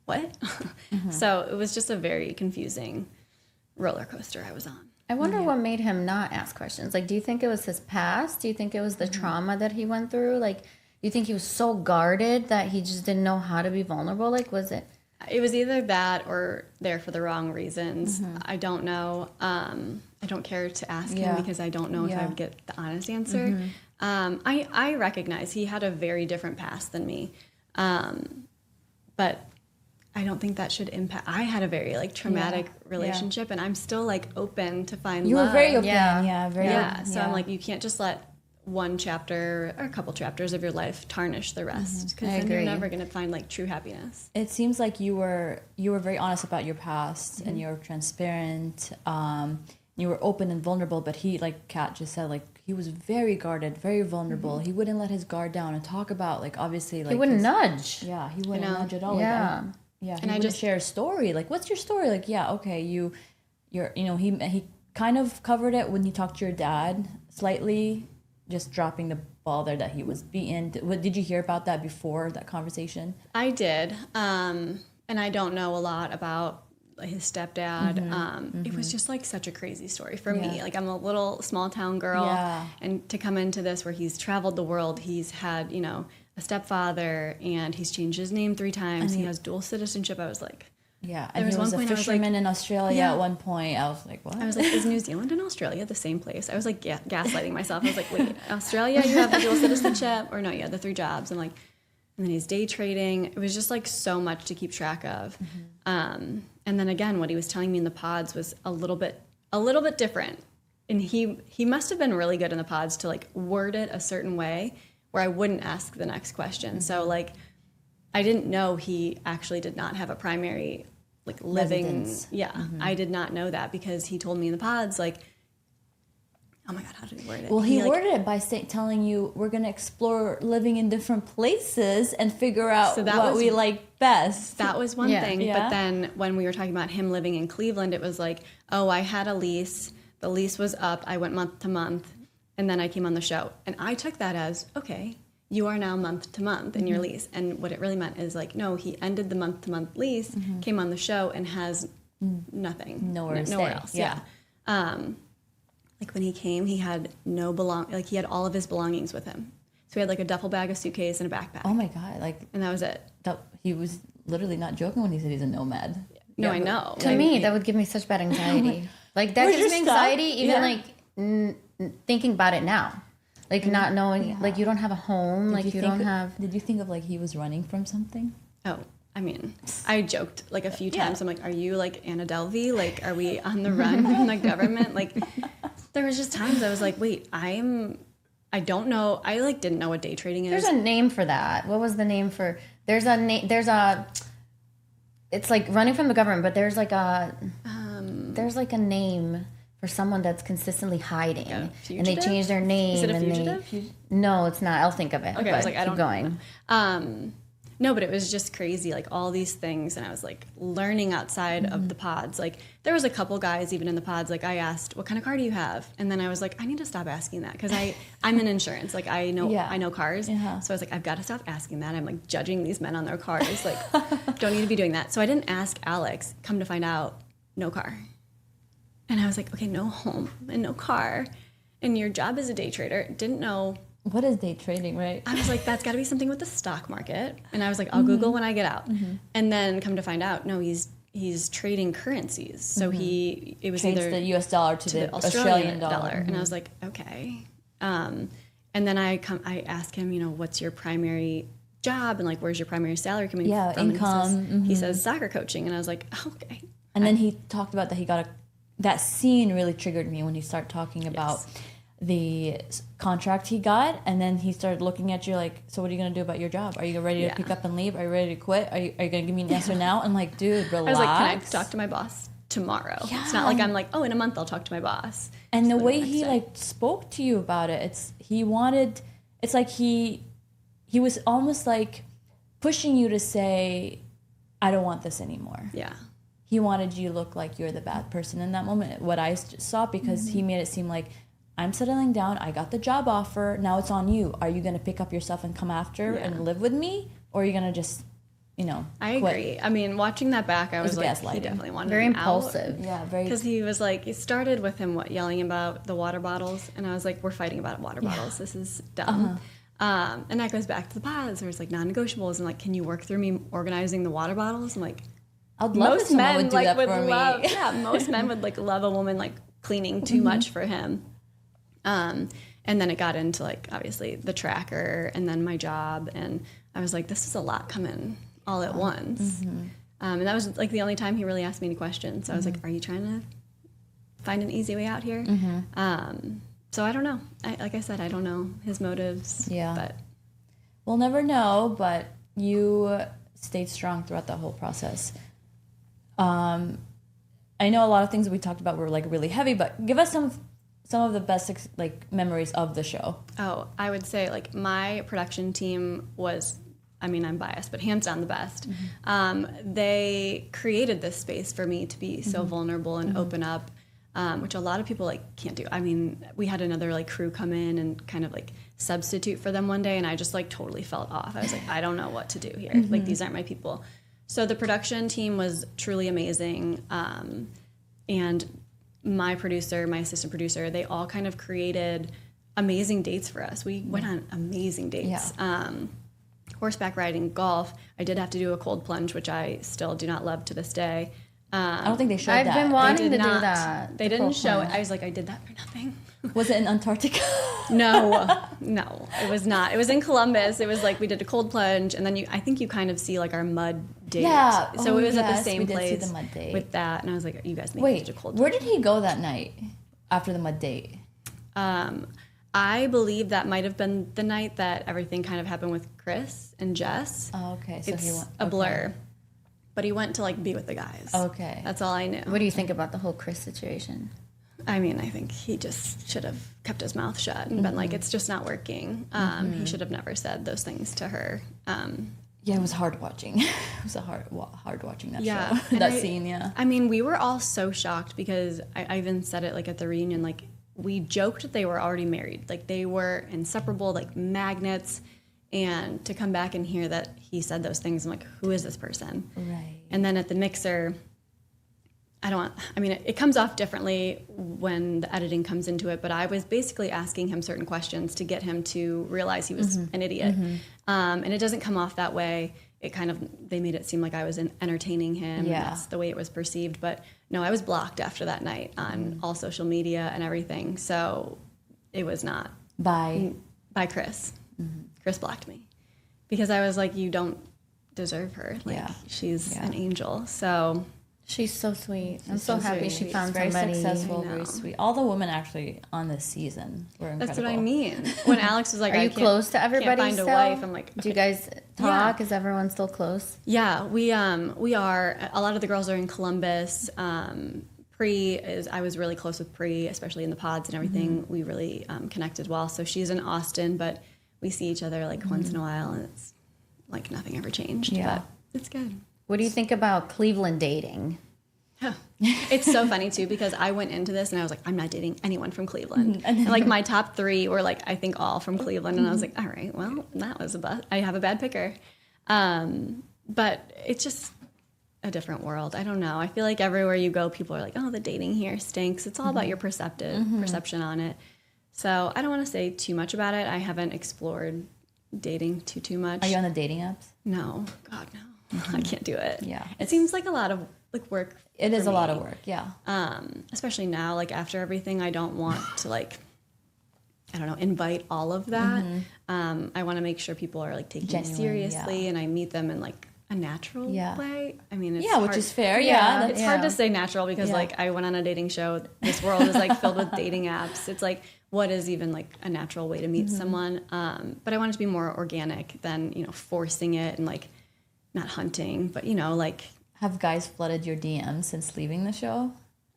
what? So it was just a very confusing roller coaster I was on. I wonder what made him not ask questions. Like, do you think it was his past? Do you think it was the trauma that he went through? Like, do you think he was so guarded that he just didn't know how to be vulnerable? Like, was it? It was either that or there for the wrong reasons. I don't know. I don't care to ask him because I don't know if I would get the honest answer. I recognize he had a very different past than me. But I don't think that should impact. I had a very like traumatic relationship, and I'm still like open to find You love. were very open. Yeah. Yeah, very Yeah. open. So I'm like, you can't just let one chapter or a couple chapters of your life tarnish the rest, because then you're never going to find like true happiness. It seems like you were very honest about your past, and you were transparent. You were open and vulnerable, but he, like Kat just said, like he was very guarded, very vulnerable. He wouldn't let his guard down and talk about, like, obviously, like He wouldn't nudge. Yeah, he wouldn't nudge at all. Yeah. He wouldn't just share a story. Like, what's your story? Like, yeah, okay, you're, you know, he kind of covered it when he talked to your dad slightly, just dropping the ball there that he was beaten. Did you hear about that before that conversation? I did, and I don't know a lot about his stepdad. It was just like such a crazy story for me. Like, I'm a little small town girl, and to come into this where he's traveled the world, he's had, you know, a stepfather, and he's changed his name 3 times. He has dual citizenship. I was like, yeah, and he was a fisherman in Australia at one point. I was like, what? I was like, is New Zealand and Australia the same place? I was like, gaslighting myself. I was like, wait, Australia, you have the dual citizenship? Or no, you have the 3 jobs. And like, and then he's day trading. It was just like so much to keep track of. And then again, what he was telling me in the pods was a little bit different. And he must have been really good in the pods to like word it a certain way where I wouldn't ask the next question. So like, I didn't know he actually did not have a primary like living residence. I did not know that, because he told me in the pods, like, oh my god, how did he word it? Well, he worded it by telling you we're going to explore living in different places and figure out what we like best. That was one thing. But then when we were talking about him living in Cleveland, it was like, oh, I had a lease, the lease was up, I went month to month, and then I came on the show. And I took that as, okay, you are now month to month in your lease. And what it really meant is like, no, he ended the month to month lease, came on the show, and has nothing. Nowhere else. Yeah. Like when he came, he had he had all of his belongings with him. So he had like a duffel bag, a suitcase, and a backpack. Oh my god, and that was it. He was literally not joking when he said he's a nomad. No, I know. To me, that would give me such bad anxiety. Like that gives me anxiety, even like thinking about it now. Like not knowing, like you don't have a home, like you don't have. Did you think of like he was running from something? Oh, I mean, I joked like a few times. I'm like, are you like Anna Delvey? Like, are we on the run from the government? Like, there was just times I was like, wait, I don't know. I like didn't know what day trading is. There's a name for that. What was the name for? It's like running from the government, but there's like a name for someone that's consistently hiding, and they change their name. Is it a fugitive? No, it's not. I'll think of it. Okay, I was like, I don't keep going. No, but it was just crazy, like all these things, and I was like learning outside of the pods. Like there was a couple guys even in the pods. Like I asked, "What kind of car do you have?" And then I was like, I need to stop asking that, because I'm in insurance. Like I know cars, so I was like, I've got to stop asking that. I'm like judging these men on their cars. Like don't need to be doing that. So I didn't ask Alex. Come to find out, no car. And I was like, okay, no home and no car, and your job as a day trader. Didn't know. What is day trading, right? I was like, that's got to be something with the stock market. And I was like, I'll Google when I get out. And then come to find out, no, he's trading currencies. So it was trades either the U.S. dollar to the Australian dollar. And I was like, okay. And then I asked him, you know, what's your primary job, and like, where's your primary salary coming from? Yeah, income. And he says soccer coaching, and I was like, okay. And then he talked about that he got that scene really triggered me when he started talking about the contract he got, and then he started looking at you like, so what are you going to do about your job? Are you ready to pick up and leave? Are you ready to quit? Are you going to give me an answer now? I'm like, dude, relax. I was like, can I talk to my boss tomorrow? Yeah. It's not like I'm like, oh, in a month I'll talk to my boss. And Just the way next he day. like spoke to you about it, it's like he was almost like pushing you to say, I don't want this anymore. Yeah. He wanted you to look like you're the bad person in that moment, what I saw, because he made it seem like, I'm settling down, I got the job offer, now it's on you. Are you going to pick up yourself and come after and live with me? Or are you going to just, I quit? agree. I mean, watching that back, I was like, gaslighting. he definitely wanted Very him impulsive. Yeah, very. Because he was like, it started with him, yelling about the water bottles. And I was like, we're fighting about water bottles. This is dumb. And that goes back to the pods where it's like non-negotiables. And like, can you work through me organizing the water bottles? I'm like, I'd love if someone would do that for me. Yeah, most men would like love a woman like cleaning too much for him. And then it got into like obviously the tracker and then my job, and I was like, this is a lot coming all at once. And that was like the only time he really asked me any questions. So I was like, are you trying to find an easy way out here? So I don't know. Like I said, I don't know his motives. Yeah. But We'll never know, but you stayed strong throughout that whole process. I know a lot of things we talked about were like really heavy, but give us some of the best like memories of the show. oh, I would say like my production team was, I mean, I'm biased, but hands down the best. They created this space for me to be so vulnerable and open up, which a lot of people like can't do. I mean, we had another like crew come in and kind of like substitute for them one day, and I just like totally felt off. I was like, I don't know what to do here. Like, these aren't my people. So the production team was truly amazing. And my producer, my assistant producer, they all kind of created amazing dates for us. We went on amazing dates. Yeah. Horseback riding, golf. I did have to do a cold plunge, which I still do not love to this day. I don't think they showed I've that. been wanting They to did do not. that. They didn't show it. I was like, I did that for nothing. Was it in Antarctica? No, it was not. It was in Columbus. It was like we did a cold plunge, and then I think you kind of see like our mud date. Yeah. So Oh, it was at the yes, same we did see place the mud date. with that, and I was like, you guys need to Wait, do a cold where plunge. did he go that night after the mud date? I believe that might have been the night that everything kind of happened with Chris and Jess. Oh, okay. So It's he went a blur. But he went to like be with the guys. Okay. That's all I knew. What do you think about the whole Chris situation? I mean, I think he just should have kept his mouth shut and been like, it's just not working. He should have never said those things to her. Yeah, it was hard watching. It was hard watching that Yeah. show. And That scene, yeah. I mean, we were all so shocked because I even said it like at the reunion, like we joked that they were already married. Like they were inseparable, like magnets. And to come back and hear that he said those things, I'm like, who is this person? Right. And then at the mixer, it comes off differently when the editing comes into it, but I was basically asking him certain questions to get him to realize he was an idiot. And it doesn't come off that way. They made it seem like I was entertaining him. Yeah. That's the way it was perceived. But no, I was blocked after that night on all social media and everything. So it was not By Chris. Chris blocked me because I was like, you don't deserve her. Like, Yeah. she's Yeah. an angel. So She's so sweet. I'm so so happy sweet. she found very somebody. successful, I know. very sweet. All the women actually on this season were incredible. that's what I mean. When Alex was like, Are I you can't, close to everybody can't find still? a wife, I'm like, Do you okay. guys talk? Is everyone still close? Yeah, we are. A lot of the girls are in Columbus. I was really close with Pri, especially in the pods and everything. We really connected well. So she's in Austin, but we see each other like once in a while, and it's like nothing ever changed. Yeah. But it's good. What do you think about Cleveland dating? Huh. It's so funny too because I went into this and I was like, I'm not dating anyone from Cleveland. And like my top 3 were like, I think all from Cleveland. And I was like, all right, well, that was a bust. I have a bad picker. But it's just a different world. I don't know. I feel like everywhere you go, people are like, oh, the dating here stinks. It's all about your perception on it. So I don't want to say too much about it. I haven't explored dating too much. Are you on the dating apps? No, God, no. I can't do it. Yeah. It seems like a lot of like work. It is for a lot me. of work, yeah. Especially now, like after everything, I don't want to like, I don't know, invite all of that. I want to make sure people are like taking Genuine, me seriously yeah. and I meet them in like a natural Yeah. way. I mean, it's Yeah, which hard- is fair, yeah. It's hard to say natural because Yeah. like I went on a dating show. This world is like filled with dating apps. It's like, what is even like a natural way to meet someone? But I want it to be more organic than, forcing it and like not hunting, but like, Have guys flooded your DMs since leaving the show?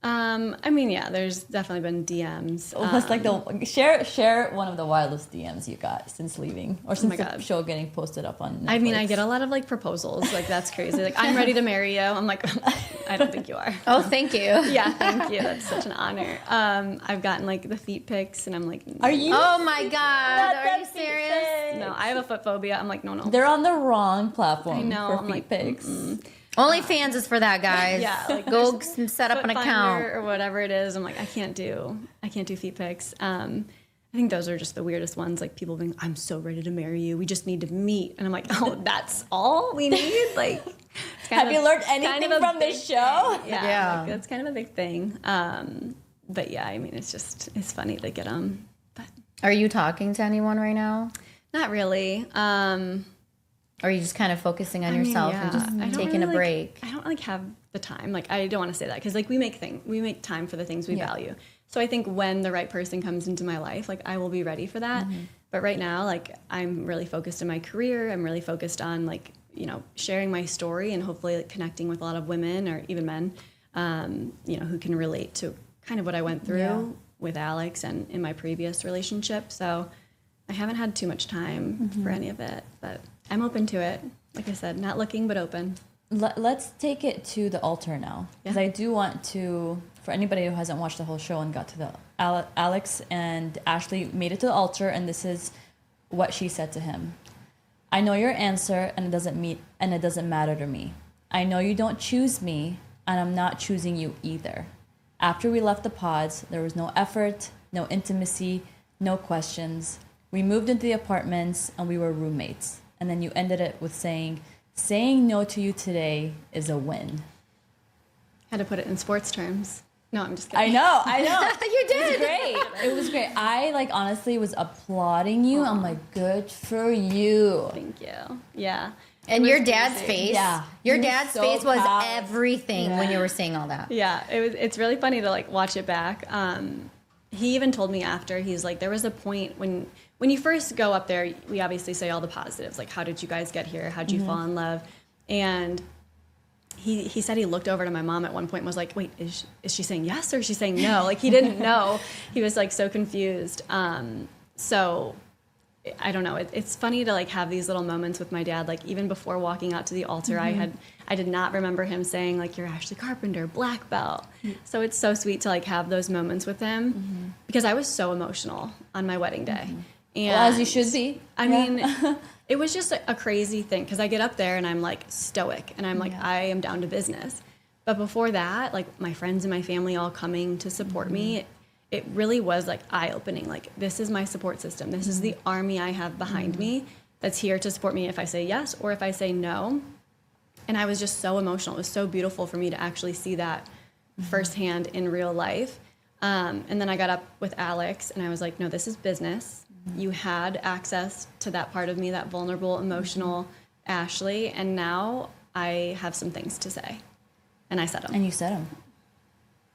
yeah, there's definitely been DMs. What's like the share one of the wildest DMs you got since leaving or since my the God. show getting posted up on Netflix? I mean, I get a lot of like proposals. Like that's crazy. Like I'm ready to marry you. I'm like, I don't think you are. Oh, thank you. Yeah, thank you. That's such an honor. I've gotten like the feet pics, and I'm like, Are you? Oh my God. Are that you feet serious? No, I have a foot phobia. I'm like, no. They're on the wrong platform I know, for I'm feet like, pics. OnlyFans is for that, guys. Yeah, like, Go set up an Foot account. Finder or whatever it is. I'm like, I can't do feet pics. I think those are just the weirdest ones. Like people being, I'm so ready to marry you. We just need to meet, and I'm like, oh, that's all we need. Like, it's kind Have of- you learned kind anything of a from this big show? thing. Yeah, Yeah. like, that's kind of a big thing. But yeah, I mean, it's funny to get them, but Are you talking to anyone right now? not really. Or are you just kind of focusing on I mean, yourself yeah. and just I don't taking really, a break? I don't like have the time. Like I don't want to say that because like we make time for the things we Yeah. value. So I think when the right person comes into my life, like I will be ready for that. But right now, like I'm really focused in my career. I'm really focused on like, you know, sharing my story and hopefully like, connecting with a lot of women or even men, you know, who can relate to kind of what I went through with Alex and in my previous relationship. So I haven't had too much time for any of it, but I'm open to it. Like I said, not looking, but open. Let's take it to the altar now, because I do want to, for anybody who hasn't watched the whole show and got to the Alex and Ashley made it to the altar, and this is what she said to him. I know your answer, and it doesn't matter to me. I know you don't choose me, and I'm not choosing you either. After we left the pods, there was no effort, no intimacy, no questions. We moved into the apartments, and we were roommates. And then you ended it with saying no to you today is a win. Had to put it in sports terms. No, I'm just kidding. I know. You did. It was great. I like honestly was applauding you. I'm like, good for you. Thank you. Yeah. And your dad's face. Yeah. Your He was dad's so face was proud. everything when you were saying all that. Yeah, it's really funny to like watch it back. He even told me after, he's like, there was a point when you first go up there, we obviously say all the positives, like how did you guys get here? How'd you fall in love? And he said he looked over to my mom at one point and was like, wait, is she saying yes or is she saying no? Like he didn't know. He was like so confused. So I don't know. It's funny to like have these little moments with my dad. Like even before walking out to the altar, I did not remember him saying like, you're Ashley Carpenter, black belt. So it's so sweet to like have those moments with him because I was so emotional on my wedding day. And Well, as you should be. I mean, it was just a crazy thing because I get up there and I'm like stoic and I'm like, I am down to business. But before that, like my friends and my family all coming to support me, it really was like eye-opening. Like, this is my support system. This is the army I have behind me that's here to support me if I say yes or if I say no. And I was just so emotional. It was so beautiful for me to actually see that firsthand in real life. And then I got up with Alex and I was like, no, this is business. You had access to that part of me, that vulnerable, emotional Ashley. And now I have some things to say. And I said them. And you said them.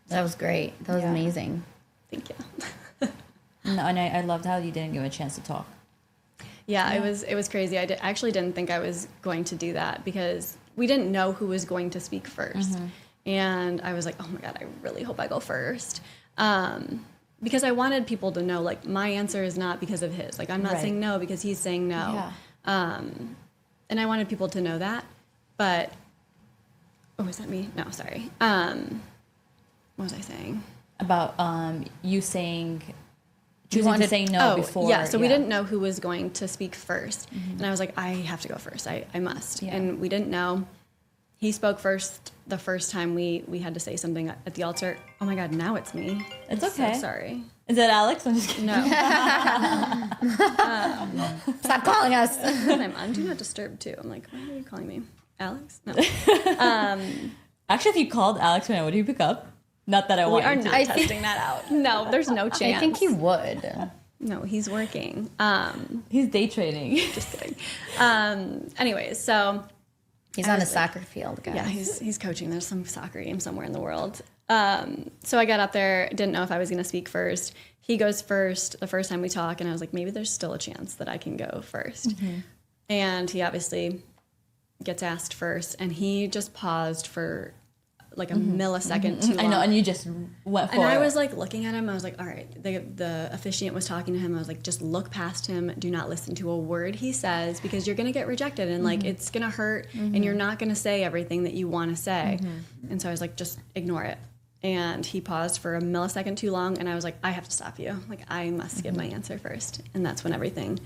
That was great. That was amazing. Thank you. No, and I loved how you didn't give a chance to talk. Yeah, it was crazy. I actually didn't think I was going to do that because we didn't know who was going to speak first. And I was like, oh my God, I really hope I go first. Because I wanted people to know, like, my answer is not because of his. Like, I'm not saying no because he's saying no. Yeah. And I wanted people to know that. But, oh, is that me? No, sorry. What was I saying? About you saying, choosing to say no before. Yeah, so we didn't know who was going to speak first. And I was like, I have to go first. I must. Yeah. And we didn't know. He spoke first the first time we had to say something at the altar. Oh my God, now it's me. It's I'm okay. So sorry. Is that Alex? I'm just kidding. No. Stop calling us. I'm on Do Not Disturb too. I'm like, why are you calling me? Alex? No. Actually, if you called Alex right now, would he pick up? Not that I We want are you to. not testing that out. No, there's no chance. I think he would. No, he's working. He's day trading. Just kidding. Anyways, so He's on a soccer field, guys. yeah, he's coaching. There's some soccer game somewhere in the world. So I got up there, didn't know if I was going to speak first. He goes first the first time we talk, and I was like, maybe there's still a chance that I can go first. And he obviously gets asked first, and he just paused for like a millisecond too long. I know, and you just went for And it. I was like looking at him. I was like, all right. The officiant was talking to him. I was like, just look past him. Do not listen to a word he says because you're going to get rejected and like it's going to hurt and you're not going to say everything that you want to say. And so I was like, just ignore it. And he paused for a millisecond too long. And I was like, I have to stop you. Like, I must give my answer first. And that's when everything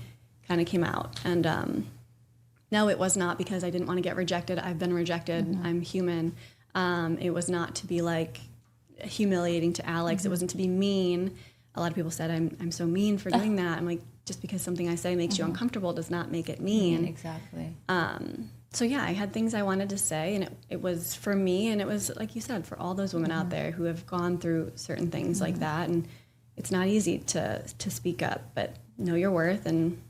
kind of came out. And no, it was not because I didn't want to get rejected. I've been rejected. I'm human. It was not to be like humiliating to Alex. It wasn't to be mean. A lot of people said I'm so mean for doing that. I'm like, just because something I say makes you uncomfortable does not make it mean. Exactly. So yeah, I had things I wanted to say, and it was for me, and it was like you said, for all those women out there who have gone through certain things like that, and it's not easy to speak up, but know your worth and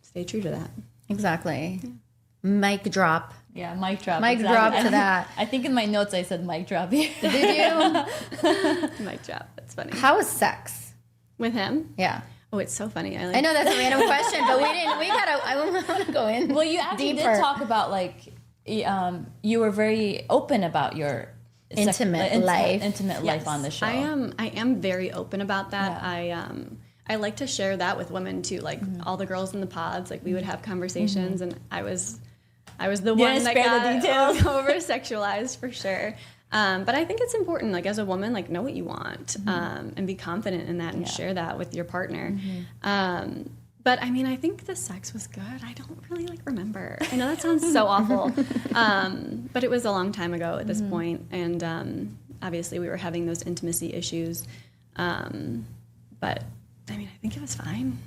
stay true to that. Exactly. Mic drop. Yeah, mic drop. Mic drop to that. I think in my notes I said mic drop here. Did you? Mic drop. That's funny. How was sex? With him? Yeah. Oh, it's so funny. I know that's a random question, but I want to go in. Well, you actually deeper. did talk about like you were very open about your intimate life on the show. I am very open about that. Yeah. I like to share that with women too. Like all the girls in the pods, like we would have conversations, and I was the one that got over sexualized for sure. But I think it's important, like as a woman, like know what you want, and be confident in that and share that with your partner. But I mean, I think the sex was good. I don't really like remember. I know that sounds so awful. But it was a long time ago at this point. And obviously we were having those intimacy issues. But I mean, I think it was fine.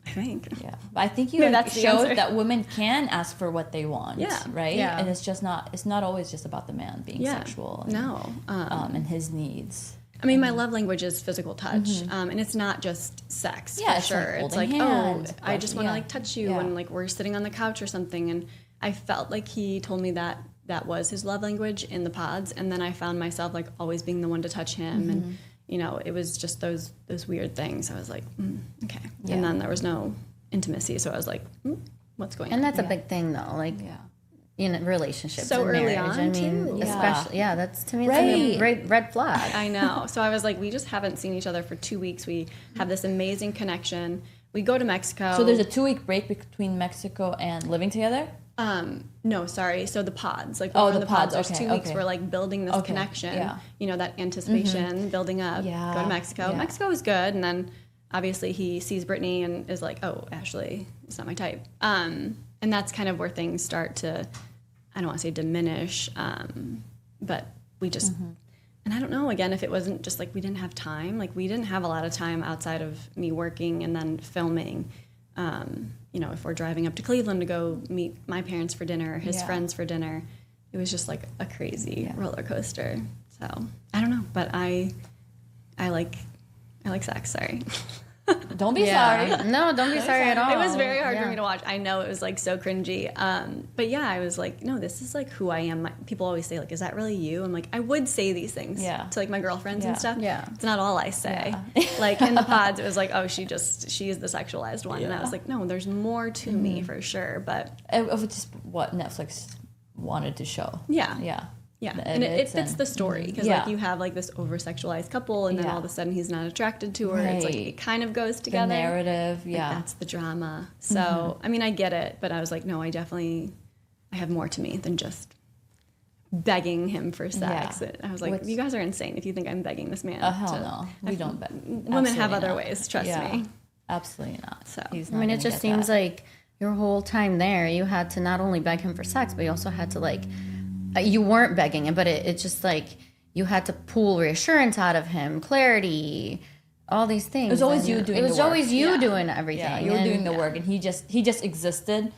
I think. Yeah. But I think you showed that women can ask for what they want. Yeah. Right? Yeah. And it's not always just about the man being sexual. And, No. and his needs. I mean, my love language is physical touch, and it's not just sex. Yeah, for it's sure. like It's like, hands, I just want to yeah. like touch you, Yeah. and like we're sitting on the couch or something, and I felt like he told me that that was his love language in the pods, and then I found myself like always being the one to touch him, and you know, it was just those weird things. I was like, okay, and then there was no intimacy, so I was like, what's going on? And that's a big thing, though. Like, in relationships, So and early marriage. on, I mean, too. especially, that's to me, Right. it's a great red flag. I know. So I was like, we just haven't seen each other for 2 weeks. We have this amazing connection. We go to Mexico. So there's a 2-week break between Mexico and living together? No, sorry. So the pods, like Oh, we're in the pods, There's okay, 2 weeks. okay. We're like building this connection. yeah. You know, that anticipation building up. Yeah, Go to Mexico. yeah. Mexico was good, and then obviously he sees Brittany and is like, "Oh, Ashley, it's not my type." And that's kind of where things start to, I don't want to say diminish, but we just. And I don't know, again, if it wasn't just like we didn't have time. Like we didn't have a lot of time outside of me working and then filming. You know, if we're driving up to Cleveland to go meet my parents for dinner, or his friends for dinner, it was just like a crazy roller coaster. So I don't know, but I like sex. Sorry. Don't be sorry. No, don't be sorry at all. It was very hard for me to watch. I know it was like so cringy. But yeah, I was like, no, this is like who I am. People always say like, is that really you? I'm like, I would say these things to like my girlfriends and stuff. Yeah. It's not all I say. Like in the pods, it was like, oh, she is the sexualized one. And I was like, no, there's more to me for sure. But It was just what Netflix wanted to show. yeah. Yeah. Yeah, The and it edits fits the story because like you have like this over-sexualized couple, and then all of a sudden he's not attracted to her. It's like Right. it kind of goes The together. narrative, Like, yeah. that's the drama. So I mean, I get it, but I was like, no, I have more to me than just begging him for sex. Yeah. I was like, you guys are insane if you think I'm begging this man. Hell no. We don't bet. Women have Absolutely other not. ways. Trust Yeah. me. Absolutely not. So, He's I mean, not it gonna just get seems that. like your whole time there, you had to not only beg him for sex, but you also had to like, you weren't begging him, but it just like, you had to pull reassurance out of him, clarity, all these things. It was always And you doing It the was work. always you doing everything. Yeah, you were doing the work, and he just existed,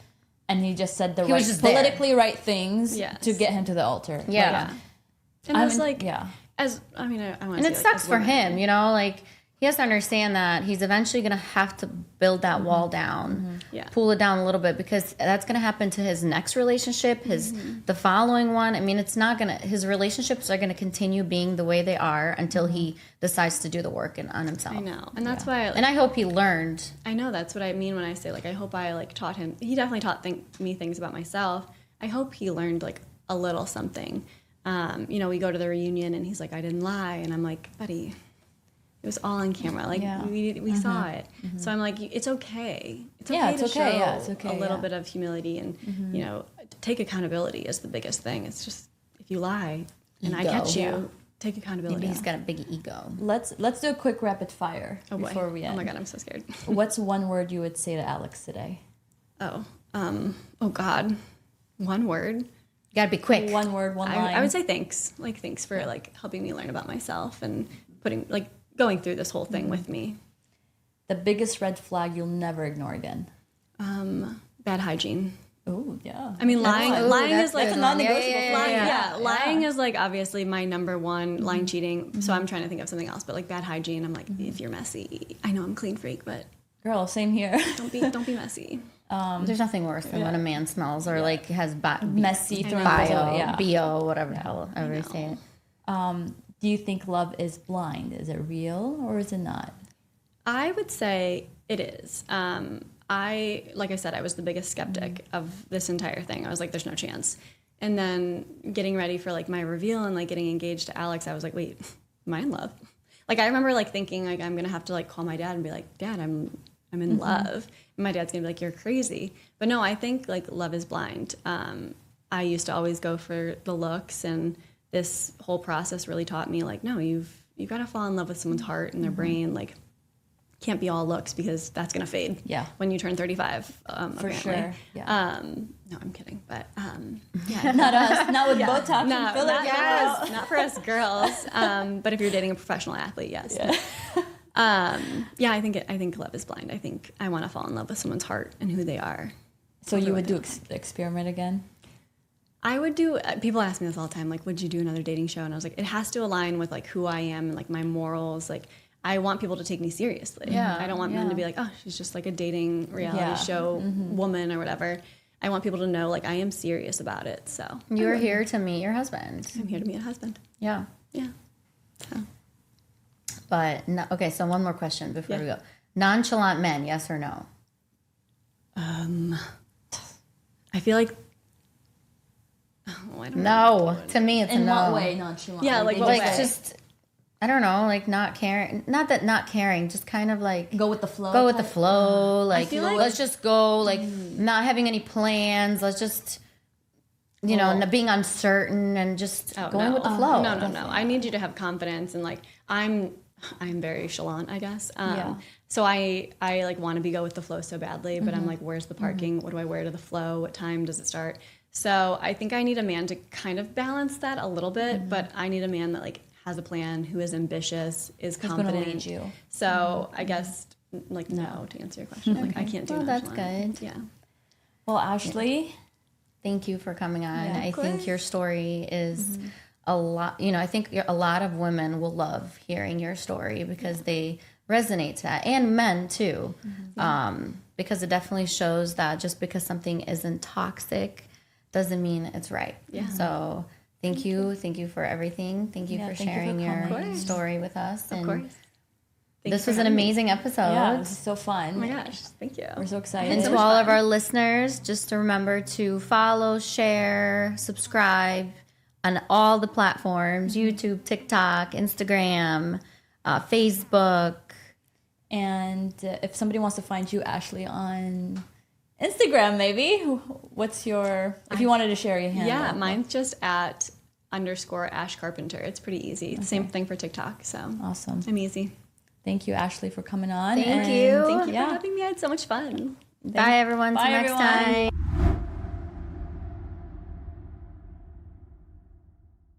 and he just said the was right, just there. politically right things Yes. to get him to the altar. Yeah. And I it's mean, like, yeah. as I mean, I want And to it say, sucks as for women- him, you know, like he has to understand that he's eventually going to have to build that wall down, Yeah. pull it down a little bit, because that's going to happen to his next relationship, the following one. I mean, it's not going to, his relationships are going to continue being the way they are until he decides to do the work on himself. I know, and that's why. And I hope he learned. I know that's what I mean when I say like I hope I like taught him. He definitely taught me things about myself. I hope he learned like a little something. You know, we go to the reunion and he's like, I didn't lie, and I'm like, buddy, it was all on camera. Like we saw it. So I'm like, it's okay. It's okay Yeah, it's to okay. show Yeah, it's okay, a little yeah. bit of humility and you know, take accountability is the biggest thing. It's just if you lie and I Ego. catch you, Yeah. take accountability. Maybe he's got a big ego. Let's do a quick rapid fire Oh boy. before we end. Oh my god, I'm so scared. What's one word you would say to Alex today? Oh God, one word. You got to be quick. One word, one line. I would say thanks. Like thanks for like helping me learn about myself and going through this whole thing with me. The biggest red flag you'll never ignore again. Bad hygiene. Oh yeah. I mean, lying that's is like good. a non-negotiable Yeah, lying, yeah. lying is like obviously my number one. Lying, cheating. So I'm trying to think of something else, but like bad hygiene. I'm like, if you're messy, I know I'm a clean freak, but Girl, same here. don't be messy. There's nothing worse than when a man smells or like has messy through BO, whatever the hell everybody say it. Do you think love is blind? Is it real or is it not? I would say it is. Like I said, I was the biggest skeptic of this entire thing. I was like, there's no chance. And then getting ready for like my reveal and like getting engaged to Alex, I was like, wait, am I in love? Like I remember like thinking like I'm gonna have to like call my dad and be like, Dad, I'm in love. And my dad's gonna be like, you're crazy. But no, I think like love is blind. I used to always go for the looks, and this whole process really taught me like, no, you've got to fall in love with someone's heart and their brain. Like, can't be all looks because that's gonna fade. Yeah. When you turn 35, For apparently. sure. Yeah. No, I'm kidding, but yeah. Not us. Not with Botox No, and fillers. not for us girls. But if you're dating a professional athlete, yes. Yeah. I think love is blind. I think I want to fall in love with someone's heart and who they are. So you would do experiment again? I would do. People ask me this all the time. Like, would you do another dating show? And I was like, it has to align with like who I am and like my morals. Like, I want people to take me seriously. Yeah, I don't want them to be like, oh, she's just like a dating reality show woman or whatever. I want people to know like I am serious about it. So You're here to meet your husband. I'm here to meet a husband. Yeah. Yeah. So. But no, okay, so one more question before we go. Nonchalant men, yes or no? I feel like. Oh, I don't No. know. To me, it's a In no. what way nonchalant? Yeah, like they what Like way? just, I don't know, like not caring. Not that not caring, just kind of like go with the flow. go with the flow. Like, feel like- let's just go. Like not having any plans. Let's just, being uncertain and just going with the flow. No. I need you to have confidence and like I'm very chalant, I guess. So I like want to go with the flow so badly, but I'm like, where's the parking? What do I wear to the flow? What time does it start? So I think I need a man to kind of balance that a little bit, but I need a man that like has a plan, who is ambitious, is confident. Who's gonna lead you. So I guess like no to answer your question. Like I can't do Well, that's nonchalant. good. Yeah. Well, Ashley, Thank you for coming on. Yeah, of I think your story is a lot, I think a lot of women will love hearing your story because they resonate to that, and men too. Because it definitely shows that just because something isn't toxic doesn't mean it's right. Yeah. So thank you for everything. Thank you for thank you for sharing your coming. story with us. Of course. This was an amazing episode. yeah, this is so fun. Oh my gosh, thank you. We're so excited. And to all of our listeners, just to remember to follow, share, subscribe on all the platforms: YouTube, TikTok, Instagram, Facebook. And if somebody wants to find you, Ashley, on Instagram, maybe, what's your, if you wanted to share your handle? Yeah, mine's just at _Ash Carpenter. It's pretty easy. Same thing for TikTok. So Awesome. I'm easy. Thank you, Ashley, for coming on. Thank and you. Thank you Yeah. for having me. I had so much fun. Bye, everyone. Bye, Till next everyone. time.